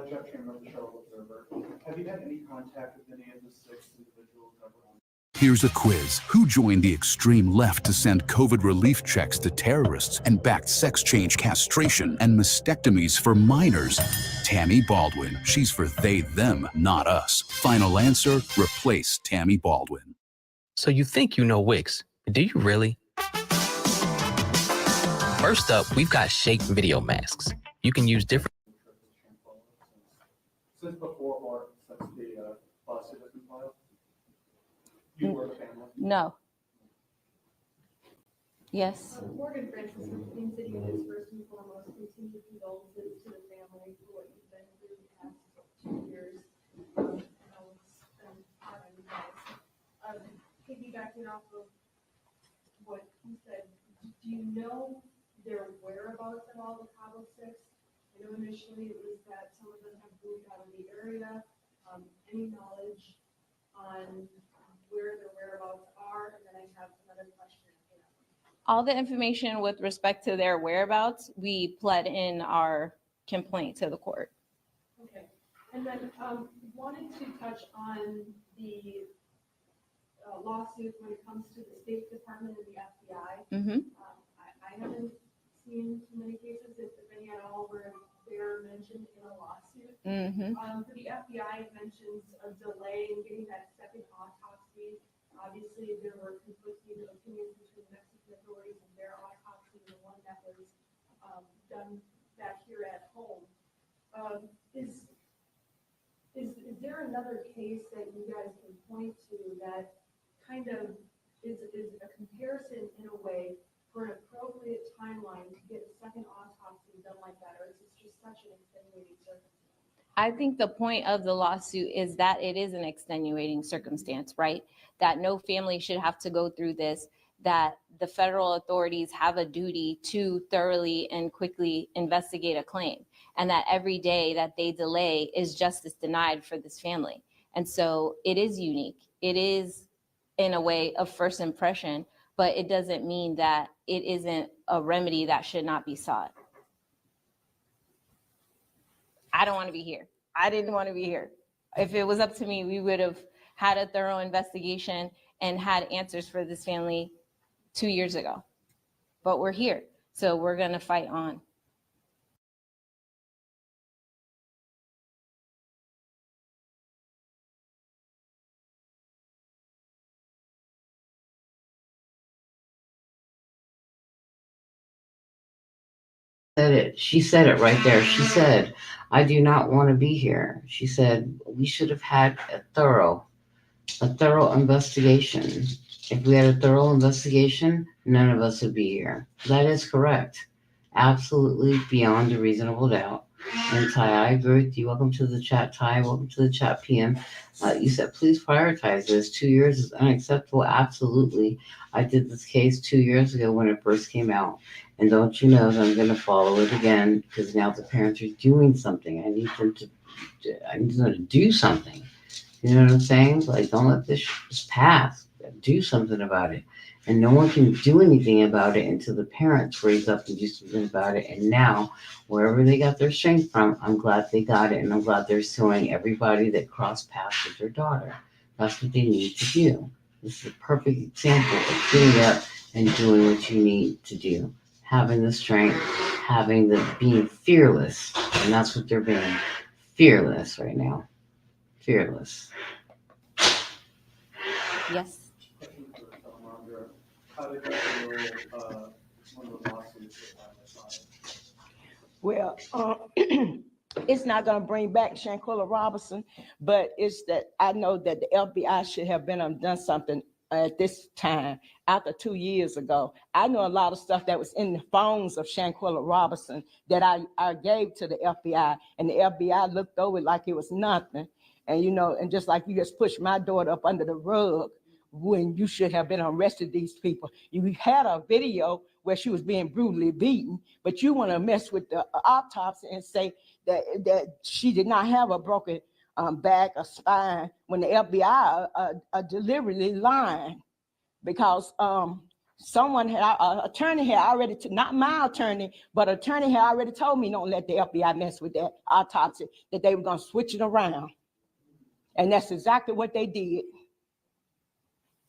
Speaker 19: Jeff Chamber of the Charlotte Observer. Have you had any contact with any of the 6 individuals ever on?
Speaker 20: Here's a quiz. Who joined the extreme left to send COVID relief checks to terrorists and backed sex change castration and mastectomies for minors? Tammy Baldwin. She's for they, them, not us. Final answer, replace Tammy Baldwin.
Speaker 21: So you think you know Wix, but do you really? First up, we've got Shake video masks. You can use different...
Speaker 19: Since before or since the lawsuit has been filed? You were the family?
Speaker 6: No. Yes.
Speaker 22: Morgan Francis from Queen City News, first and foremost, continued condolences to the family for what you've been through the past 2 years. And I will spend time with you guys. Piggybacking off of what you said, do you know their whereabouts at all, the Cabo Six? I know initially it was that some of them have moved out of the area. Any knowledge on where their whereabouts are? And then I have another question.
Speaker 6: All the information with respect to their whereabouts, we pled in our complaint to the court.
Speaker 22: Okay. And then wanted to touch on the lawsuit when it comes to the State Department and the FBI. I haven't seen too many cases, if any at all, where they're mentioned in a lawsuit. For the FBI, it mentions a delay in getting that second autopsy done back here at home. Is there another case that you guys can point to that kind of is a comparison in a way for an appropriate timeline to get a second autopsy done like that, or is this just such an extenuating circumstance?
Speaker 6: I think the point of the lawsuit is that it is an extenuating circumstance, right? That no family should have to go through this, that the federal authorities have a duty to thoroughly and quickly investigate a claim, and that every day that they delay is justice denied for this family. And so it is unique. It is, in a way, a first impression, but it doesn't mean that it isn't a remedy that should not be sought. I don't want to be here. I didn't want to be here. If it was up to me, we would have had a thorough investigation and had answers for this family 2 years ago. But we're here, so we're going to fight on.
Speaker 2: Said it. She said it right there. She said, I do not want to be here. She said, we should have had a thorough investigation. If we had a thorough investigation, none of us would be here. That is correct. Absolutely beyond a reasonable doubt. And Ty, I agree with you. Welcome to the chat, Ty. Welcome to the chat, PM. You said, please prioritize this. 2 years is unacceptable. Absolutely. I did this case 2 years ago when it first came out. And don't you know that I'm going to follow it again because now the parents are doing something. I need them to do something. You know what I'm saying? Like, don't let this pass. Do something about it. And no one can do anything about it until the parents raise up and do something about it. And now, wherever they got their strength from, I'm glad they got it. And I'm glad they're suing everybody that crossed paths with their daughter. That's what they need to do. This is a perfect example of getting up and doing what you need to do. Having the strength, being fearless. And that's what they're being. Fearless right now. Fearless.
Speaker 6: Yes.
Speaker 19: How did you feel one of the lawsuits
Speaker 7: Well, it's not going to bring back Shanquilla Robinson, but it's that I know that the FBI should have been done something at this time after 2 years ago. I know a lot of stuff that was in the phones of Shanquilla Robinson that I gave to the FBI, and the FBI looked over it like it was nothing. And, you know, and just like you just pushed my daughter up under the rug when you should have been arrested these people. You had a video where she was being brutally beaten, but you want to mess with the autopsy and say that she did not have a broken back or spine when the FBI are deliberately lying, because someone had, attorney had already, not my attorney, but attorney had already told me don't let the FBI mess with that autopsy, that they were going to switch it around. And that's exactly what they did.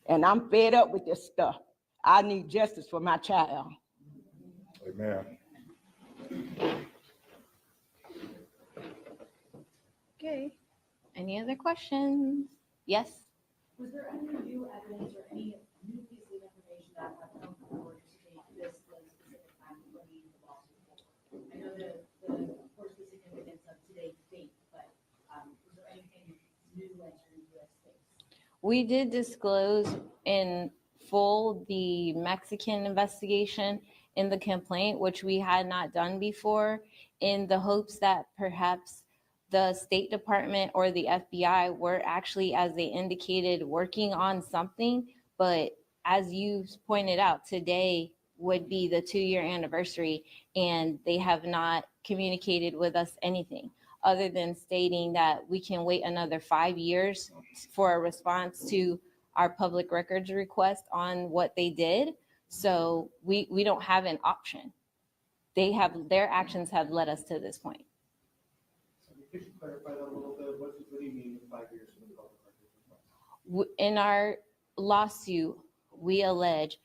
Speaker 7: And I'm fed up with this stuff. I need justice for my child.
Speaker 18: Amen.
Speaker 6: Okay. Any other questions? Yes.
Speaker 22: Was there any new evidence or any new piece of information that have come forward to make this the specific time bringing the lawsuit? I know the of course the significance of today's date, but was there anything new entering this case?
Speaker 6: We did disclose in full the Mexican investigation in the complaint, which we had not done before, in the hopes that perhaps the State Department or the FBI were actually, as they indicated, working on something. But as you pointed out, today would be the 2-year anniversary, and they have not communicated with us anything other than stating that we can wait another 5 years for a response to our public records request on what they did. So we don't have an option. Their actions have led us to this point.
Speaker 19: Could you clarify that a little bit? What do you mean 5 years from the public records request?
Speaker 6: In our lawsuit, we allege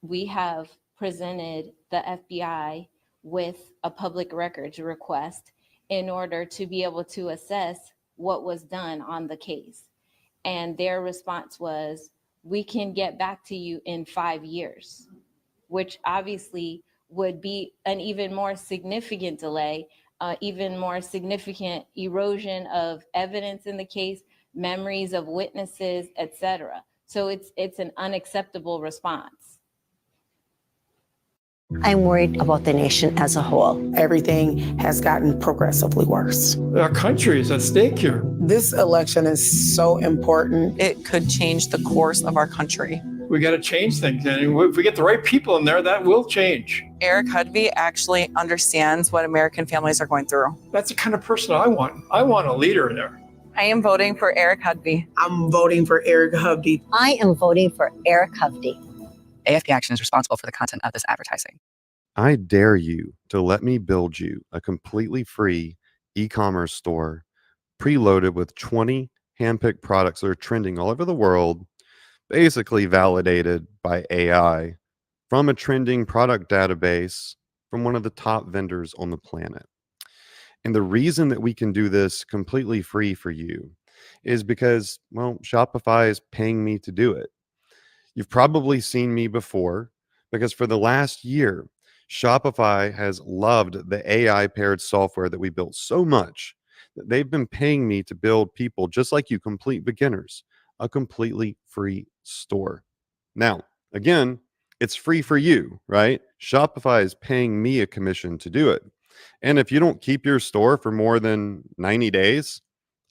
Speaker 6: we have presented the FBI with a public records request in order to be able to assess what was done on the case. And their response was, we can get back to you in 5 years, which obviously would be an even more significant delay, even more significant erosion of evidence in the case, memories of witnesses, etc. So it's an unacceptable response.
Speaker 1: I'm worried about the nation as a whole. Everything has gotten progressively worse.
Speaker 8: Our country is at stake here.
Speaker 1: This election is so important. It could change the course of our country.
Speaker 8: We got to change things. And if we get the right people in there, that will change.
Speaker 1: Eric Hudby actually understands what American families are going through.
Speaker 8: That's the kind of person I want. I want a leader there.
Speaker 1: I am voting for Eric Hudby. I'm voting for Eric Hudby.
Speaker 23: I am voting for Eric Hudby.
Speaker 24: AFP Action is responsible for the content of this advertising.
Speaker 25: I dare you to let me build you a completely free e-commerce store preloaded with 20 handpicked products that are trending all over the world, basically validated by AI from a trending product database from one of the top vendors on the planet. And the reason that we can do this completely free for you is because, well, Shopify is paying me to do it. You've probably seen me before because for the last year, Shopify has loved the AI-paired software that we built so much that they've been paying me to build people just like you, complete beginners, a completely free store. Now, again, it's free for you, right? Shopify is paying me a commission to do it. And if you don't keep your store for more than 90 days,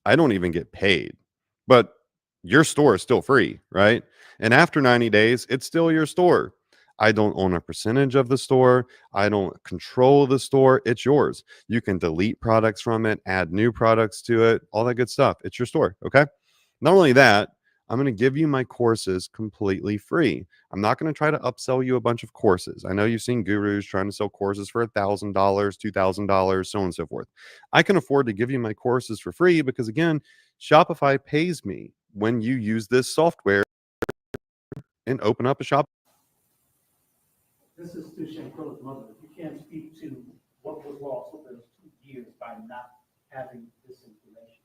Speaker 25: I don't even get paid. But your store is still free, right? And after 90 days, it's still your store. I don't own a percentage of the store. I don't control the store. It's yours. You can delete products from it, add new products to it, all that good stuff. It's your store, okay? Not only that, I'm going to give you my courses completely free. I'm not going to try to upsell you a bunch of courses. I know you've seen gurus trying to sell courses for $1,000, $2,000, so on and so forth. I can afford to give you my courses for free because, again, Shopify pays me when you use this software and open up a shop.
Speaker 19: This is to Shanquilla's mother. You can't speak to what was lost over those 2 years by not having this information.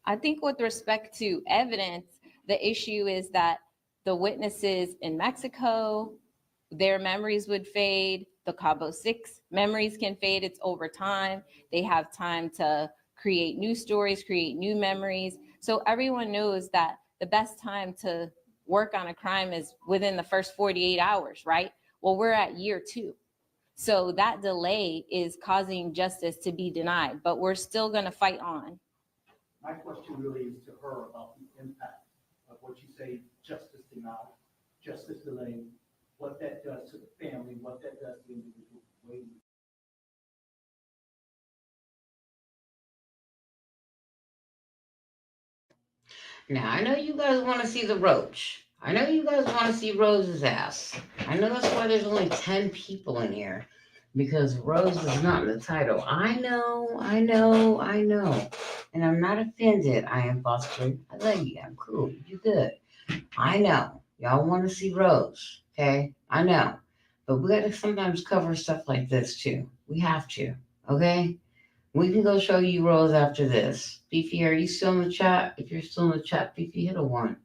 Speaker 6: I think with respect to evidence, the issue is that the witnesses in Mexico, their memories would fade. The Cabo Six memories can fade. It's over time. They have time to create new stories, create new memories. So everyone knows that the best time to work on a crime is within the first 48 hours, right? Well, we're at year 2. So that delay is causing justice to be denied, but we're still going to fight on.
Speaker 19: My question really is to her about the impact of what you say, justice denied, justice delayed, what that does to the family, what that does to the individual waiting.
Speaker 2: Now, I know you guys want to see the roach. I know you guys want to see Rose's ass. I know that's why there's only 10 people in here, because Rose is not in the title. I know. And I'm not offended. I am Foster. I love you. I'm cool. You good. I know. Y'all want to see Rose. Okay? I know. But we got to sometimes cover stuff like this too. We have to. Okay? We can go show you Rose after this. Fifi, are you still in the chat? If you're still in the chat, Fifi, hit a 1.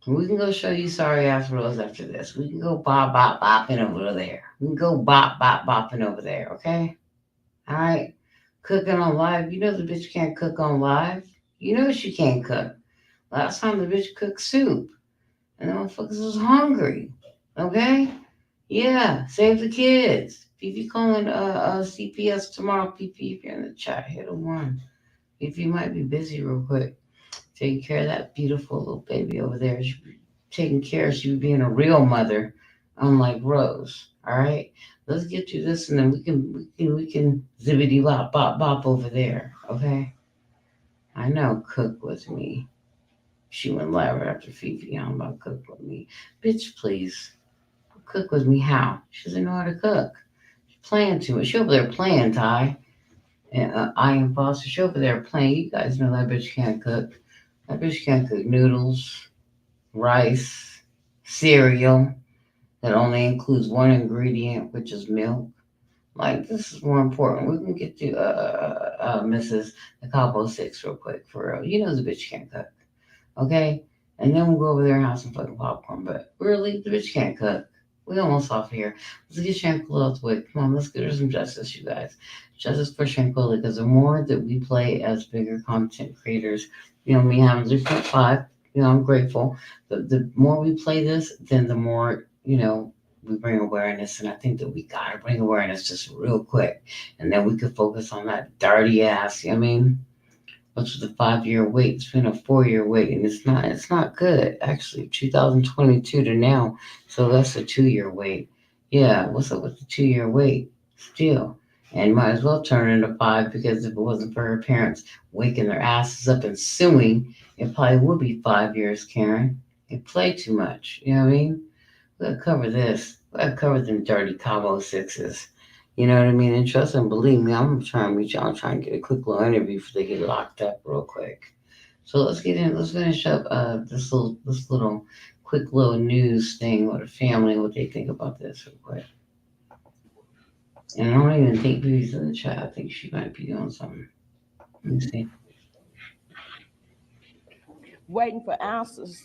Speaker 2: We can go show you sorry ass Rose after this. We can go bopping over there. We can go bopping over there, okay? All right. Cooking on live. You know the bitch can't cook on live. You know she can't cook. Last time the bitch cooked soup. And the motherfuckers was hungry. Okay? Yeah. Save the kids. Fifi calling CPS tomorrow. Fifi, if you're in the chat, hit a 1. Fifi might be busy real quick. Taking care of that beautiful little baby over there. She be taking care of she being a real mother, unlike Rose. All right, let's get to this, and then we can zippity bop over there. Okay. I know. Cook with me. She went live right after Fifi. I'm about cook with me, bitch. Please cook with me. How? She doesn't know how to cook. She's playing too much. She over there playing, Ty. And I am Foster. She over there playing. You guys know that bitch can't cook. That bitch can't cook noodles, rice, cereal that only includes one ingredient, which is milk. Like, this is more important. We can get to Mrs. The Cabo Six real quick, for real. You know the bitch can't cook, okay? And then we'll go over there and have some fucking popcorn. But really, the bitch can't cook. We almost off here. Let's get Shanquilla out the way. Come on, let's get her some justice, you guys. Justice for Shanquilla, because the more that we play as bigger content creators, you know, me having 3.5, you know, I'm grateful. The more we play this, then the more, you know, we bring awareness. And I think that we got to bring awareness just real quick. And then we could focus on that dirty ass, you know what I mean? Which was a 5-year wait. It's been a 4-year wait, and it's not good actually. 2022 to now, so that's a 2-year wait. Yeah, what's up with the 2-year wait? Still, and might as well turn it into 5 because if it wasn't for her parents waking their asses up and suing, it probably would be 5 years. Karen, you play too much. You know what I mean? We gotta cover this. We gotta cover them dirty Cabo Sixes. You know what I mean? And trust and believe me, I'm trying to reach out, I'm trying to get a quick little interview before they get locked up real quick. So let's finish up this little quick little news thing with the family, what they think about this real quick. And I don't even think Beauty's in the chat. I think she might be doing something. Let me see.
Speaker 7: Waiting for answers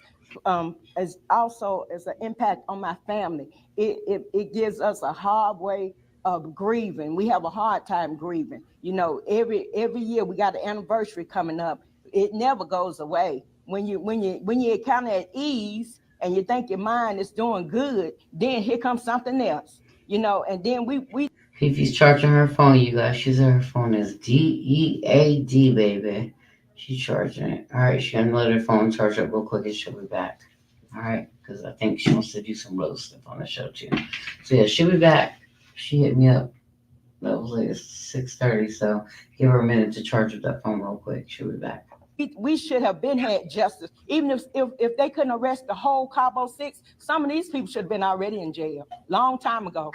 Speaker 7: is also as an impact on my family. It gives us a hard way of grieving. We have a hard time grieving. You know, every year we got an anniversary coming up. It never goes away. When you're kind of at ease and you think your mind is doing good, then here comes something else. You know, and then we
Speaker 2: Fifi's charging her phone, you guys. She's her phone is DEAD, baby. She's charging it. All right, she's gonna let her phone charge up real quick and she'll be back. All right, because I think she wants to do some road stuff on the show too. So yeah, she'll be back. She hit me up. That was like 6:30, so give her a minute to charge up that phone real quick. She'll be back.
Speaker 7: we should have been had justice. Even if they couldn't arrest the whole Cabo Six, some of these people should have been already in jail long time ago.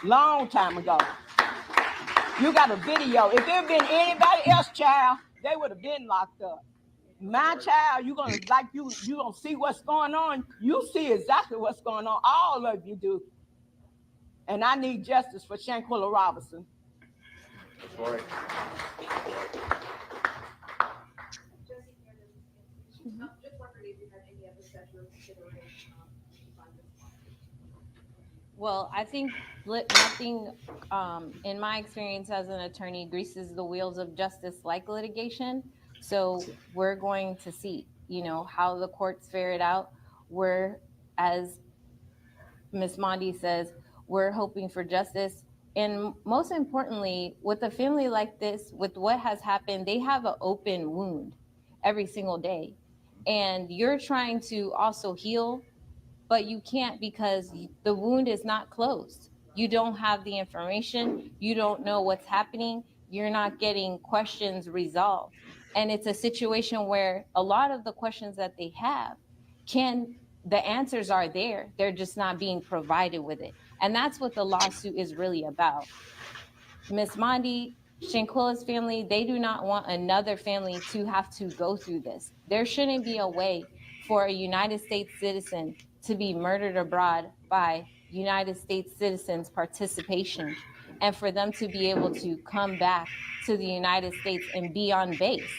Speaker 7: Long time ago. You got a video. If there had been anybody else, child, they would have been locked up. My child, you gonna see what's going on. You see exactly what's going on. All of you do. And I need justice for Shanquilla Robinson.
Speaker 3: That's right. Just wondering if you had any other special consideration.
Speaker 6: Well, I think nothing, in my experience as an attorney, greases the wheels of justice like litigation. So we're going to see, you know, how the courts fare it out. We're, as Ms. Mondi says, we're hoping for justice. And most importantly, with a family like this, with what has happened, they have an open wound every single day. And you're trying to also heal, but you can't because the wound is not closed. You don't have the information. You don't know what's happening. You're not getting questions resolved. And it's a situation where a lot of the questions that they have the answers are there. They're just not being provided with it. And that's what the lawsuit is really about. Ms. Mondi, Shanquilla's family, they do not want another family to have to go through this. There shouldn't be a way for a United States citizen to be murdered abroad by United States citizens' participation, and for them to be able to come back to the United States and be on base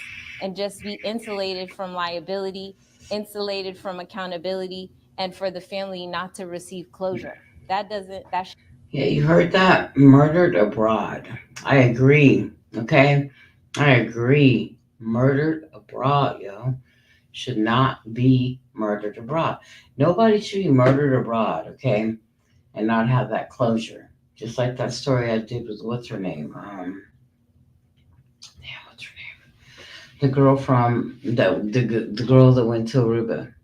Speaker 6: and just be insulated from liability, insulated from accountability, and for the family not to receive closure.
Speaker 2: Yeah, you heard that? Murdered abroad. I agree. Okay? I agree. Murdered abroad, yo. Should not be murdered abroad. Nobody should be murdered abroad, okay? And not have that closure. Just like that story I did with what's her name? What's her name? The girl from the girl that went to Aruba,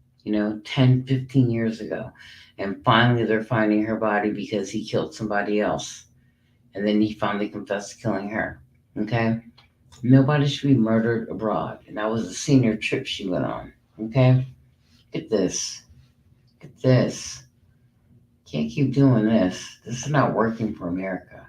Speaker 2: 10, 15 years ago. And finally they're finding her body because he killed somebody else. And then he finally confessed to killing her. Okay? Nobody should be murdered abroad. And that was a senior trip she went on. Okay? Get this. Get this. Can't keep doing this. This is not working for America.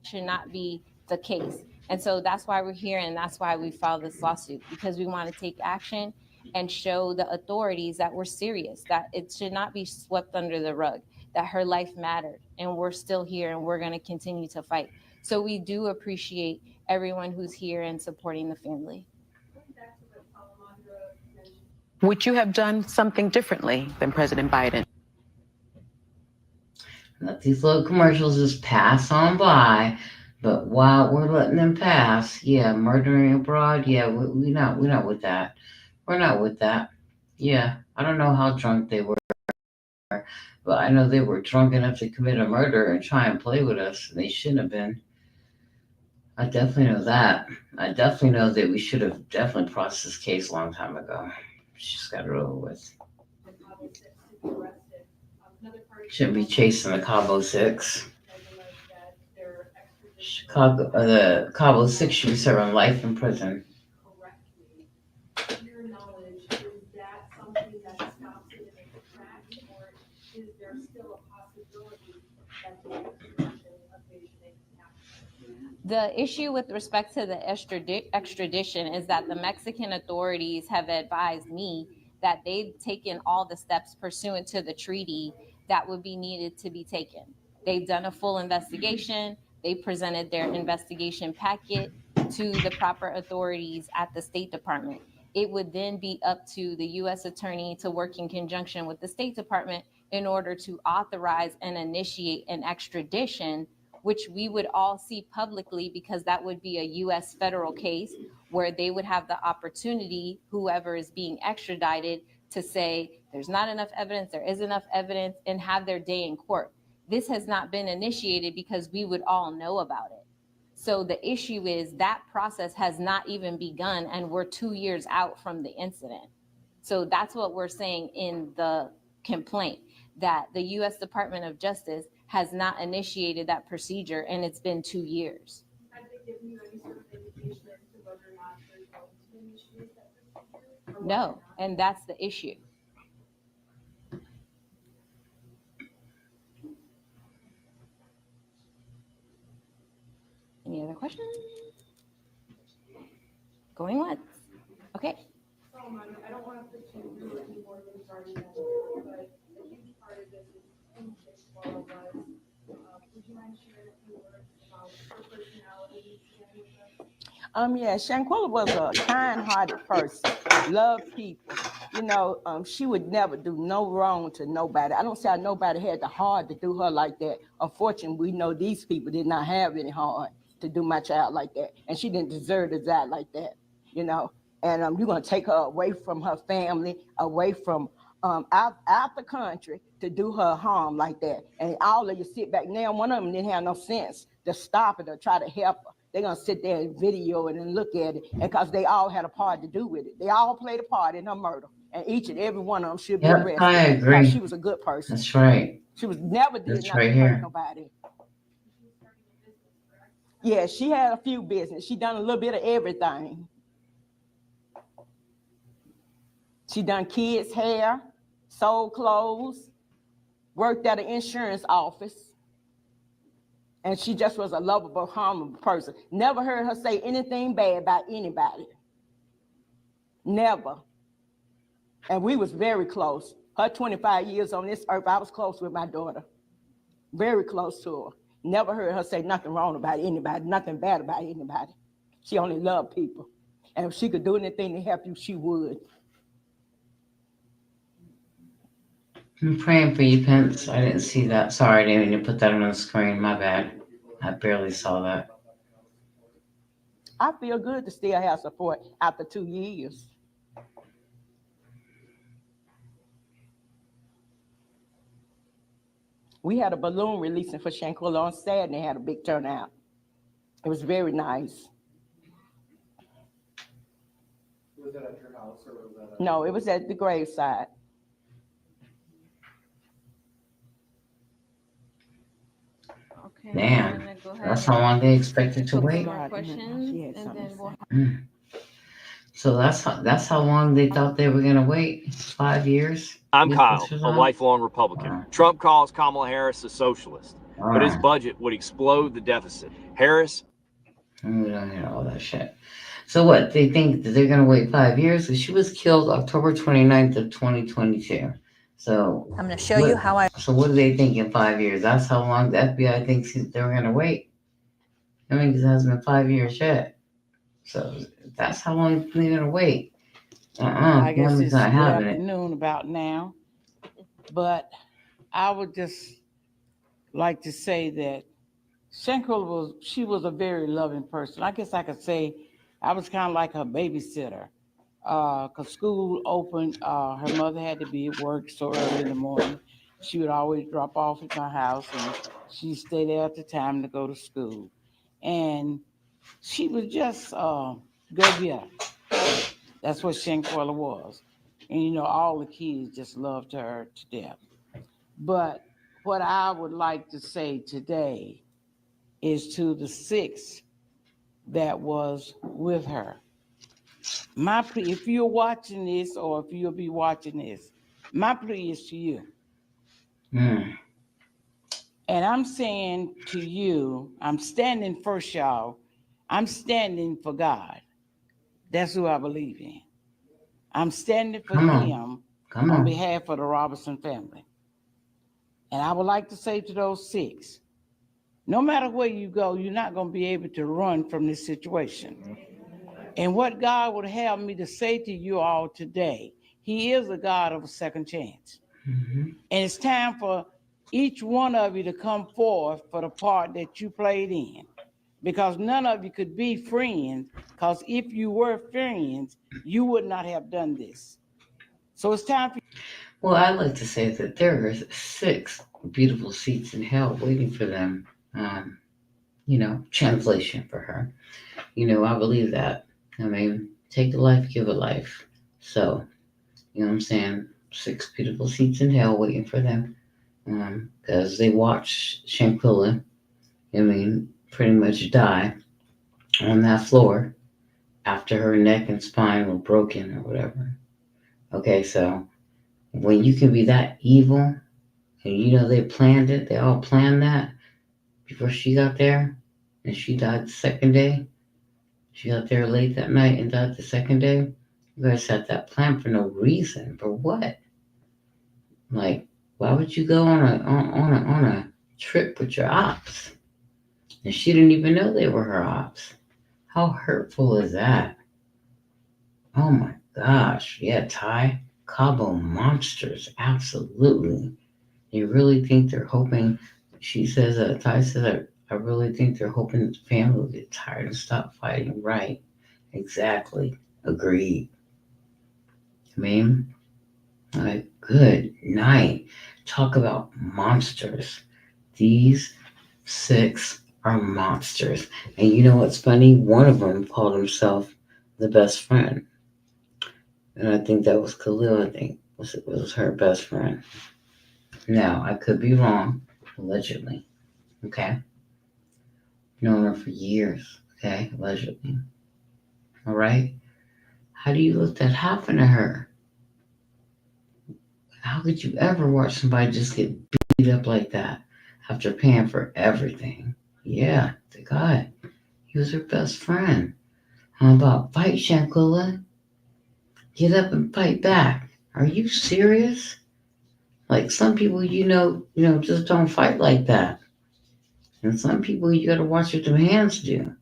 Speaker 6: Should not be the case. And so that's why we're here, and that's why we filed this lawsuit, because we want to take action and show the authorities that we're serious, that it should not be swept under the rug, that her life mattered, and we're still here, and we're going to continue to fight. So we do appreciate everyone who's here and supporting the family.
Speaker 15: Would you have done something differently than President Biden?
Speaker 2: Let these little commercials just pass on by. But while we're letting them pass, yeah, murdering abroad, yeah, we're not with that. We're not with that. Yeah, I don't know how drunk they were, but I know they were drunk enough to commit a murder and try and play with us. They shouldn't have been. I definitely know that. I definitely know that we should have definitely processed this case a long time ago. Just got it over with.
Speaker 3: The Cabo Six to be arrested. Another party.
Speaker 2: Shouldn't be chasing the Cabo Six.
Speaker 3: Has alleged that their extradition
Speaker 2: The Cabo Six should be serving life in prison.
Speaker 3: correctly. To your knowledge, is that something that stops it in its tracks, or is there still a possibility that the extradition evasion happens?
Speaker 6: The issue with respect to the extradition is that the Mexican authorities have advised me that they've taken all the steps pursuant to the treaty that would be needed to be taken. They've done a full investigation. They presented their investigation packet to the proper authorities at the State Department. It would then be up to the U.S. Attorney to work in conjunction with the State Department in order to authorize and initiate an extradition, which we would all see publicly, because that would be a U.S. federal case where they would have the opportunity, whoever is being extradited, to say there's not enough evidence, there is enough evidence, and have their day in court. This has not been initiated because we would all know about it. So the issue is that process has not even begun, and we're 2 years out from the incident. So that's what we're saying in the complaint, that the U.S. Department of Justice has not initiated that procedure, and it's been 2 years.
Speaker 3: Have they given you any sort of indication as to whether or not they're going to initiate that procedure? Or
Speaker 6: No, and that's the issue. Any other questions? Going once. Okay.
Speaker 3: So, I don't want to put you through any more than you've already done, but a huge part of this is who Shanquilla was. Would you mind sharing a few words about her personality and with us?
Speaker 7: Yeah, Shanquilla was a kind-hearted person, loved people. You know, she would never do no wrong to nobody. I don't say nobody had the heart to do her like that. Unfortunately, we know these people did not have any heart to do my child like that, and she didn't deserve to die like that, you know. And you're gonna take her away from her family, away from out the country to do her harm like that. And all of you sit back now. One of them didn't have no sense to stop it or try to help her. They're gonna sit there and video it and look at it, and because they all had a part to do with it. They all played a part in her murder, and each and every one of them should be arrested.
Speaker 2: I agree.
Speaker 7: She was a good person.
Speaker 2: That's right.
Speaker 7: She was never did
Speaker 2: That's
Speaker 7: nothing
Speaker 2: right
Speaker 7: to
Speaker 2: here.
Speaker 7: hurt nobody. Yeah, she had a few business. She done a little bit of everything. She done kids' hair, sold clothes, worked at an insurance office. And she just was a lovable, harmless person. Never heard her say anything bad about anybody. Never. And we was very close. Her 25 years on this earth, I was close with my daughter. Very close to her. Never heard her say nothing wrong about anybody, nothing bad about anybody. She only loved people. And if she could do anything to help you, she would.
Speaker 2: I'm praying for you, Pence. I didn't see that. Sorry, I didn't mean to put that on the screen. My bad. I barely saw that.
Speaker 7: I feel good to still have support after 2 years. We had a balloon releasing for Shanquilla on Saturday, and they had a big turnout. It was very nice.
Speaker 19: Was that at your house or was that?
Speaker 7: No, it was at the graveside.
Speaker 6: Okay.
Speaker 2: Man, that's how long they expected to wait.
Speaker 6: More questions, and then we'll.
Speaker 2: So that's how long they thought they were gonna wait. 5 years.
Speaker 4: I'm
Speaker 2: Get
Speaker 4: Kyle,
Speaker 2: this
Speaker 4: a
Speaker 2: on?
Speaker 4: lifelong Republican. Trump calls Kamala Harris a socialist, but his
Speaker 2: Alright.
Speaker 4: budget would explode the deficit. Harris.
Speaker 2: We don't hear all that shit. So what? They think that they're gonna wait 5 years? So she was killed October 29th of 2022. So
Speaker 17: I'm going to show you how I.
Speaker 2: So what do they think in 5 years? That's how long the FBI thinks they were gonna wait. I mean, because it hasn't been 5 years yet. So that's how long they're gonna wait.
Speaker 5: I guess
Speaker 2: Family's
Speaker 5: it's
Speaker 2: not
Speaker 5: good
Speaker 2: having it.
Speaker 5: afternoon about now, but I would just
Speaker 9: like to say that Shanquilla was a very loving person. I guess I could say I was kind of like her babysitter. Cause school opened, her mother had to be at work so early in the morning. She would always drop off at my house and she'd stay there at the time to go to school. And she was just, go get her. That's what Shanquilla was. And you know, all the kids just loved her to death. But what I would like to say today is to the 6 that was with her. My plea, if you're watching this or if you'll be watching this, my plea is to you. And I'm saying to you, I'm standing first, y'all. I'm standing for God. That's who I believe in. I'm standing for him on behalf of the Robinson family. And I would like to say to those 6, no matter where you go, you're not going to be able to run from this situation. And what God would have me to say to you all today, he is a God of a second chance. And it's time for each one of you to come forth for the part that you played in. Because none of you could be friends, because if you were friends, you would not have done this. So it's time for
Speaker 2: Well, I'd like to say that there are 6 beautiful seats in hell waiting for them. Translation for her. I believe that. I mean, take a life, give a life. So, you know what I'm saying? 6 beautiful seats in hell waiting for them. Because they watched Shanquilla, pretty much die on that floor after her neck and spine were broken or whatever. Okay, so when you can be that evil, and they planned it, they all planned that before she got there, and she died the second day. She got there late that night and died the second day. You guys had that plan for no reason. For what? Like, why would you go on a trip with your ops? And she didn't even know they were her ops. How hurtful is that? Oh my gosh. Yeah, Ty. Cabo monsters. Absolutely. You really think they're hoping, she says, Ty says, I really think they're hoping the family will get tired and stop fighting. Right. Exactly. Agreed. Like, good night. Talk about monsters. These 6 are monsters. And you know what's funny? One of them called himself the best friend. And I think that was Khalil, I think, was her best friend. Now, I could be wrong, allegedly. Okay? Known her for years. Okay? Allegedly. All right? How do you let that happen to her? How could you ever watch somebody just get beat up like that after paying for everything? Yeah, the guy. He was her best friend. How about fight, Shanquilla? Get up and fight back. Are you serious? Like some people, just don't fight like that. And some people you gotta watch what their hands do.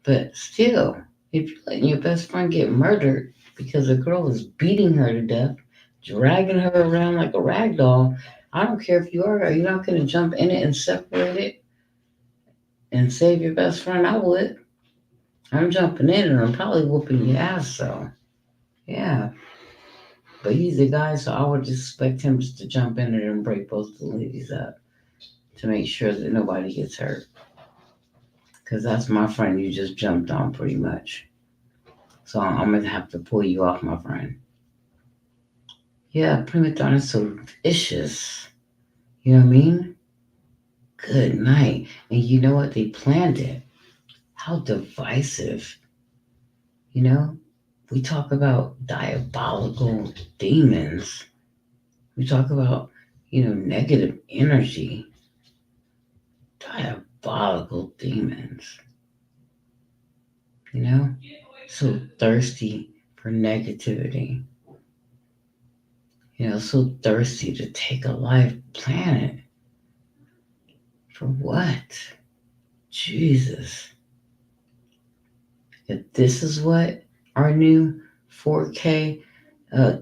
Speaker 2: But still, if you're letting your best friend get murdered because a girl is beating her to death, dragging her around like a rag doll, I don't care if you're not gonna jump in it and separate it and save your best friend. I would. I'm jumping in and I'm probably whooping your ass, so yeah. But he's the guy, so I would expect him just to jump in there and break both the ladies up to make sure that nobody gets hurt. Because that's my friend you just jumped on pretty much. So I'm going to have to pull you off, my friend. Yeah, prima donna's so vicious. You know what I mean? Good night. And you know what? They planned it. How divisive. We talk about diabolical demons. We talk about, negative energy. Diabolical demons. So thirsty for negativity. So thirsty to take a life planet. For what? Jesus. If this is what our new 4K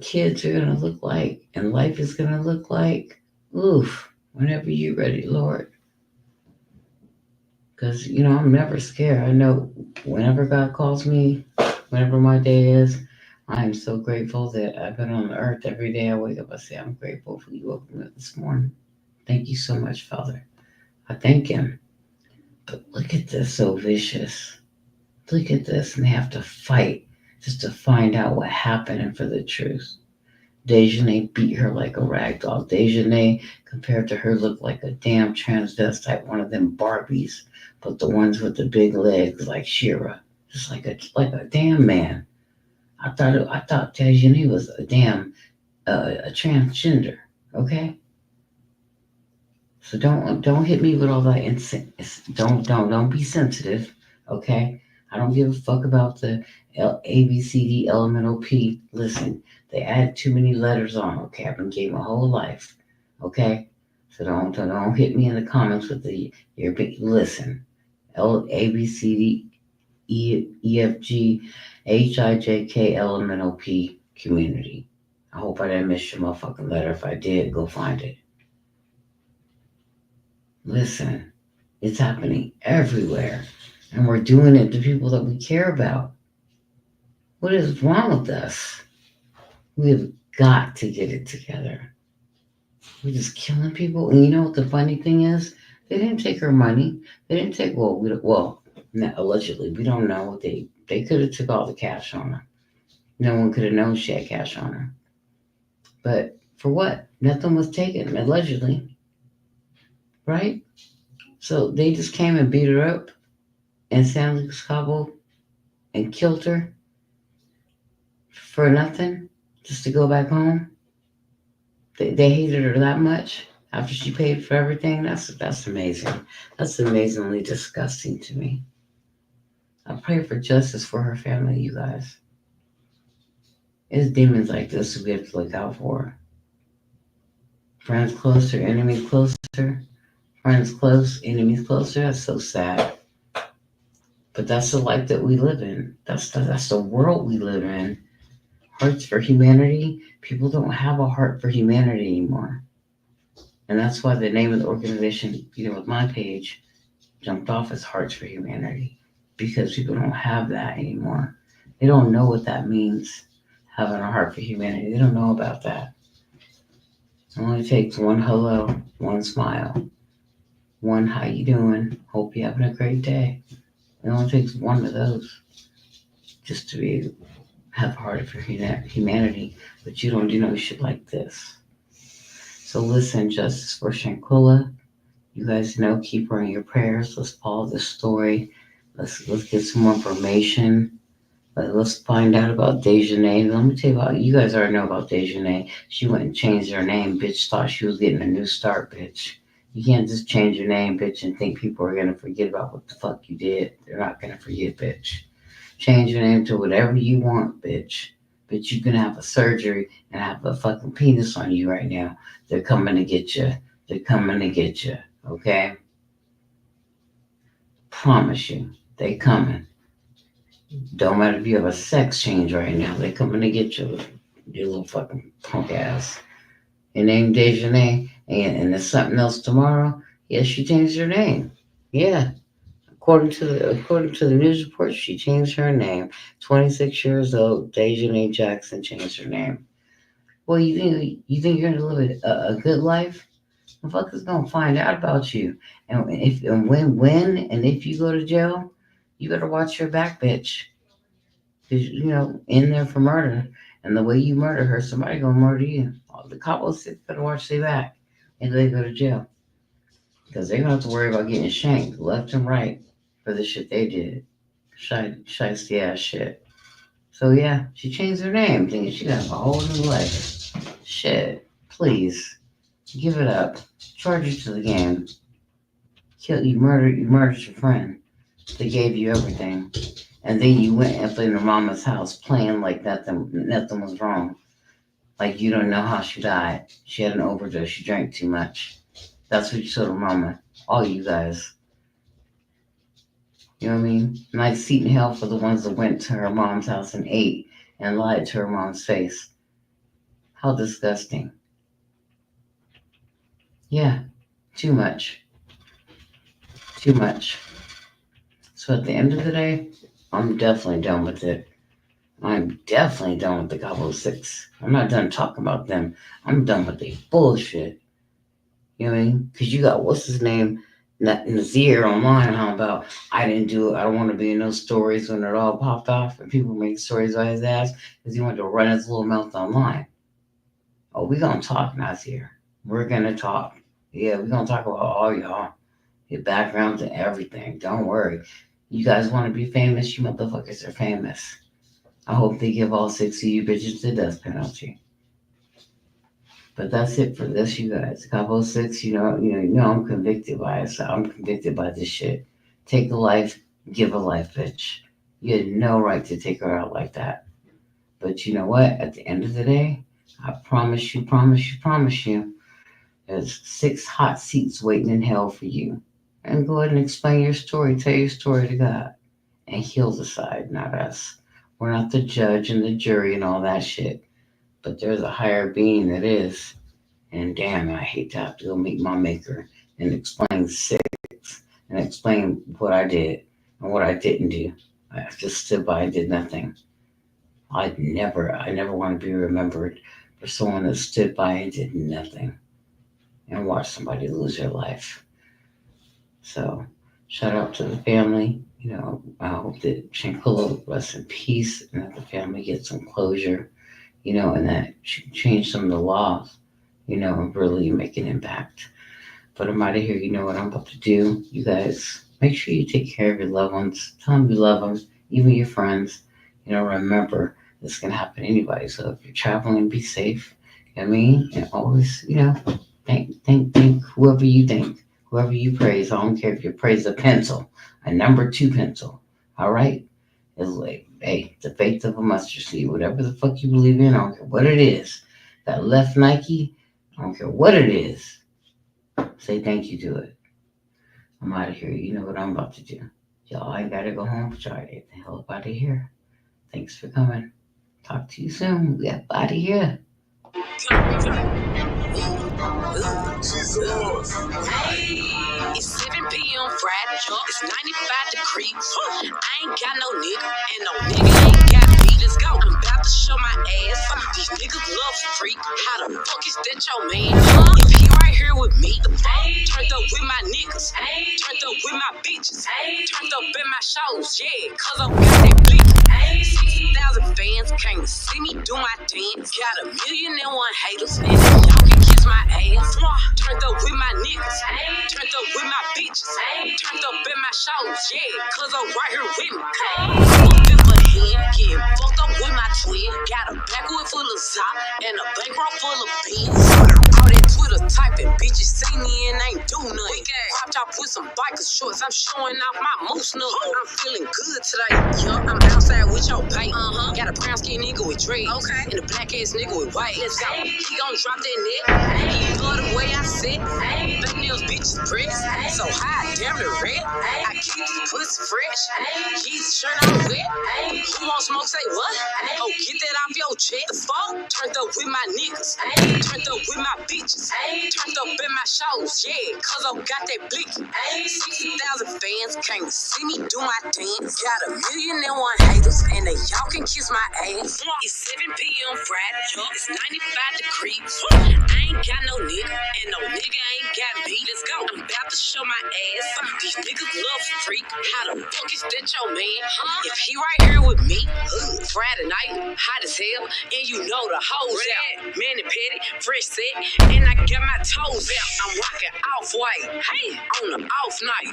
Speaker 2: kids are going to look like and life is going to look like, oof, Whenever you're ready, Lord. Because, I'm never scared. I know whenever God calls me, whenever my day is, I am so grateful that I've been on the earth. Every day I wake up, I say, I'm grateful for you waking me up this morning. Thank you so much, Father. I thank Him. But look at this, so vicious. Look at this, and they have to fight just to find out what happened and for the truth. Dejanay beat her like a rag doll. Dejanay, compared to her, looked like a damn transvestite, one of them Barbies, but the ones with the big legs like Shira, just like a damn man. I thought Dejanay was a damn a transgender. Okay, so don't hit me with all that. Don't be sensitive. Okay, I don't give a fuck about the ABCD elemental P. Listen, they add too many letters on. Okay, I've been gay my whole life. Okay, so don't hit me in the comments with your big. Listen, ABCD EFG HIJK elemental P community. I hope I didn't miss your motherfucking letter. If I did, go find it. Listen, it's happening everywhere, and we're doing it to people that we care about. What is wrong with us? We've got to get it together. We're just killing people. And you know what the funny thing is? They didn't take her money. They didn't take, allegedly, we don't know. They could have took all the cash on her. No one could have known she had cash on her. But for what? Nothing was taken, allegedly. Right? So they just came and beat her up in San Luis Cabo and killed her for nothing, just to go back home. They hated her that much after she paid for everything. That's amazing. That's amazingly disgusting to me. I pray for justice for her family, you guys. It's demons like this that we have to look out for. Friends closer, enemies closer. Friends close, enemies closer. That's so sad. But that's the life that we live in. That's the world we live in. Hearts for humanity. People don't have a heart for humanity anymore. And that's why the name of the organization, with my page, jumped off as Hearts for Humanity. Because people don't have that anymore. They don't know what that means, having a heart for humanity. They don't know about that. It only takes one hello, one smile, one how you doing, hope you're having a great day. It only takes one of those just to have a heart for humanity, but you don't do no shit like this. So listen, justice for Shanquilla. You guys know, keep her in your prayers. Let's follow this story. Let's get some more information. Let's find out about Dejanay. Let me tell you about, you guys already know about Dejanay. She went and changed her name. Bitch thought she was getting a new start, bitch. You can't just change your name, bitch, and think people are going to forget about what the fuck you did. They're not going to forget, bitch. Change your name to whatever you want, bitch. But you can have a surgery and have a fucking penis on you right now. They're coming to get you. They're coming to get you, okay? Promise you, they coming. Don't matter if you have a sex change right now. They coming to get you, you little fucking punk ass. Your name Dejanay, and there's something else tomorrow. Yes, she changed her name. Yeah. According to the news report, she changed her name. 26 years old, Dejanay Jackson changed her name. Well, you think you're gonna live a good life? The fuckers gonna find out about you. And when and if you go to jail, you better watch your back, bitch. Because in there for murder. And the way you murder her, somebody gonna murder you. The Cabo Six better watch their back and they go to jail. Because they're gonna have to worry about getting shanked left and right for the shit they did. Shiesty ass shit. So yeah, she changed her name, thinking she got a whole new life. Shit, please, give it up. Charge you to the game. You murdered your friend. They gave you everything, and then you went up in her mama's house playing like nothing was wrong. Like you don't know how she died. She had an overdose. She drank too much. That's what you told her mama. All you guys. You know what I mean? Nice seat in hell for the ones that went to her mom's house and ate and lied to her mom's face. How disgusting. Yeah. Too much. Too much. So at the end of the day, I'm definitely done with it. I'm definitely done with the Cabo Six. I'm not done talking about them. I'm done with the bullshit. You know what I mean? Because you got, what's his name? Nazir online, how about, I didn't do it. I don't want to be in those stories when it all popped off and people make stories about his ass because he wanted to run his little mouth online. Oh, we going to talk, Nazir. We're going to talk. Yeah, we're going to talk about all y'all. Your backgrounds and everything. Don't worry. You guys want to be famous? You motherfuckers are famous. I hope they give all 6 of you bitches the death penalty. But that's it for this, you guys. Cabo Six, you know, I'm convicted by it. So I'm convicted by this shit. Take a life, give a life, bitch. You had no right to take her out like that. But you know what? At the end of the day, I promise you, there's 6 hot seats waiting in hell for you. And go ahead and explain your story. Tell your story to God. And He'll decide, not us. We're not the judge and the jury and all that shit. But there's a higher being that is. And damn, I hate to have to go meet my maker and explain 6 and explain what I did and what I didn't do. I just stood by and did nothing. I never want to be remembered for someone that stood by and did nothing and watched somebody lose their life. So, shout out to the family. You know, I hope that Shanquilla rests in peace and that the family gets some closure, you know, and that she change some of the laws, you know, and really make an impact. But I'm out of here. You know what I'm about to do. You guys, make sure you take care of your loved ones. Tell them you love them, even your friends. You know, remember, this can happen to anybody. So if you're traveling, be safe. You know what I mean? And always, you know, thank whoever you think. Whoever you praise, I don't care if you praise a pencil, a number 2 pencil, all right? It's like, hey, the faith of a mustard seed, whatever the fuck you believe in, I don't care what it is. That left Nike, I don't care what it is. Say thank you to it. I'm out of here. You know what I'm about to do. Y'all, I gotta go home, but y'all get the hell up out of here. Thanks for coming. Talk to you soon. We got out of here.
Speaker 10: Hey, it's 7 p.m. Friday. It's 95 degrees. I ain't got no nigga, and no nigga ain't got me. Let's go. I'm about to show my ass. These niggas love freak. How the fuck is that your man? If he right here with me, the fuck? Turned up with my niggas. Turned up with my bitches. Turned up in my shows, yeah, cause I'm got that blick. 60,000 fans came to see me do my dance. Got 1,000,001 haters, and y'all can kiss my ass. Turned up with my niggas. Turned up with my bitches. Turned up in my shows, yeah, cause I'm right here with me. I'm up in my hand, getting fucked up with my twin. Got a backwood full of sock and a bankroll full of beans. All that Twitter typing, bitches see me and ain't do nothing. Popped out with some biker shorts, I'm showing off my moose nut. I'm feeling good today, yup. I'm outside with your bait. Got a brown skin nigga with dreads, and a black ass nigga with white. Let's go. He gon' drop that neck. He love the way I sit. Fake nails, bitches breasts. So high, damn the red. I keep the pussy fresh. He's shirt on wet. Who won't smoke? Say what? Oh, get that off your chest. The fuck? Turned up with my niggas. Turned up with my bitches. Turned up in my shows, yeah, cause I got that blicky. 60,000 fans came to see me do my dance. Got 1,000,001 haters, and they y'all can kiss my ass. It's 7 p.m. Friday, it's 95 degrees. I ain't got no nigga, and no nigga ain't got me. Let's go. I'm about to show my ass. These niggas love freak. How the fuck is that your man? If he right here with me, Friday night, hot as hell, and you know the hoes out. Manny Petty, fresh set, and I got my toes out. I'm rocking off-white, hey, on the off night.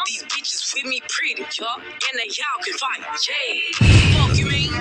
Speaker 10: These bitches with me pretty, and they y'all can fight. Yeah, fuck you mean?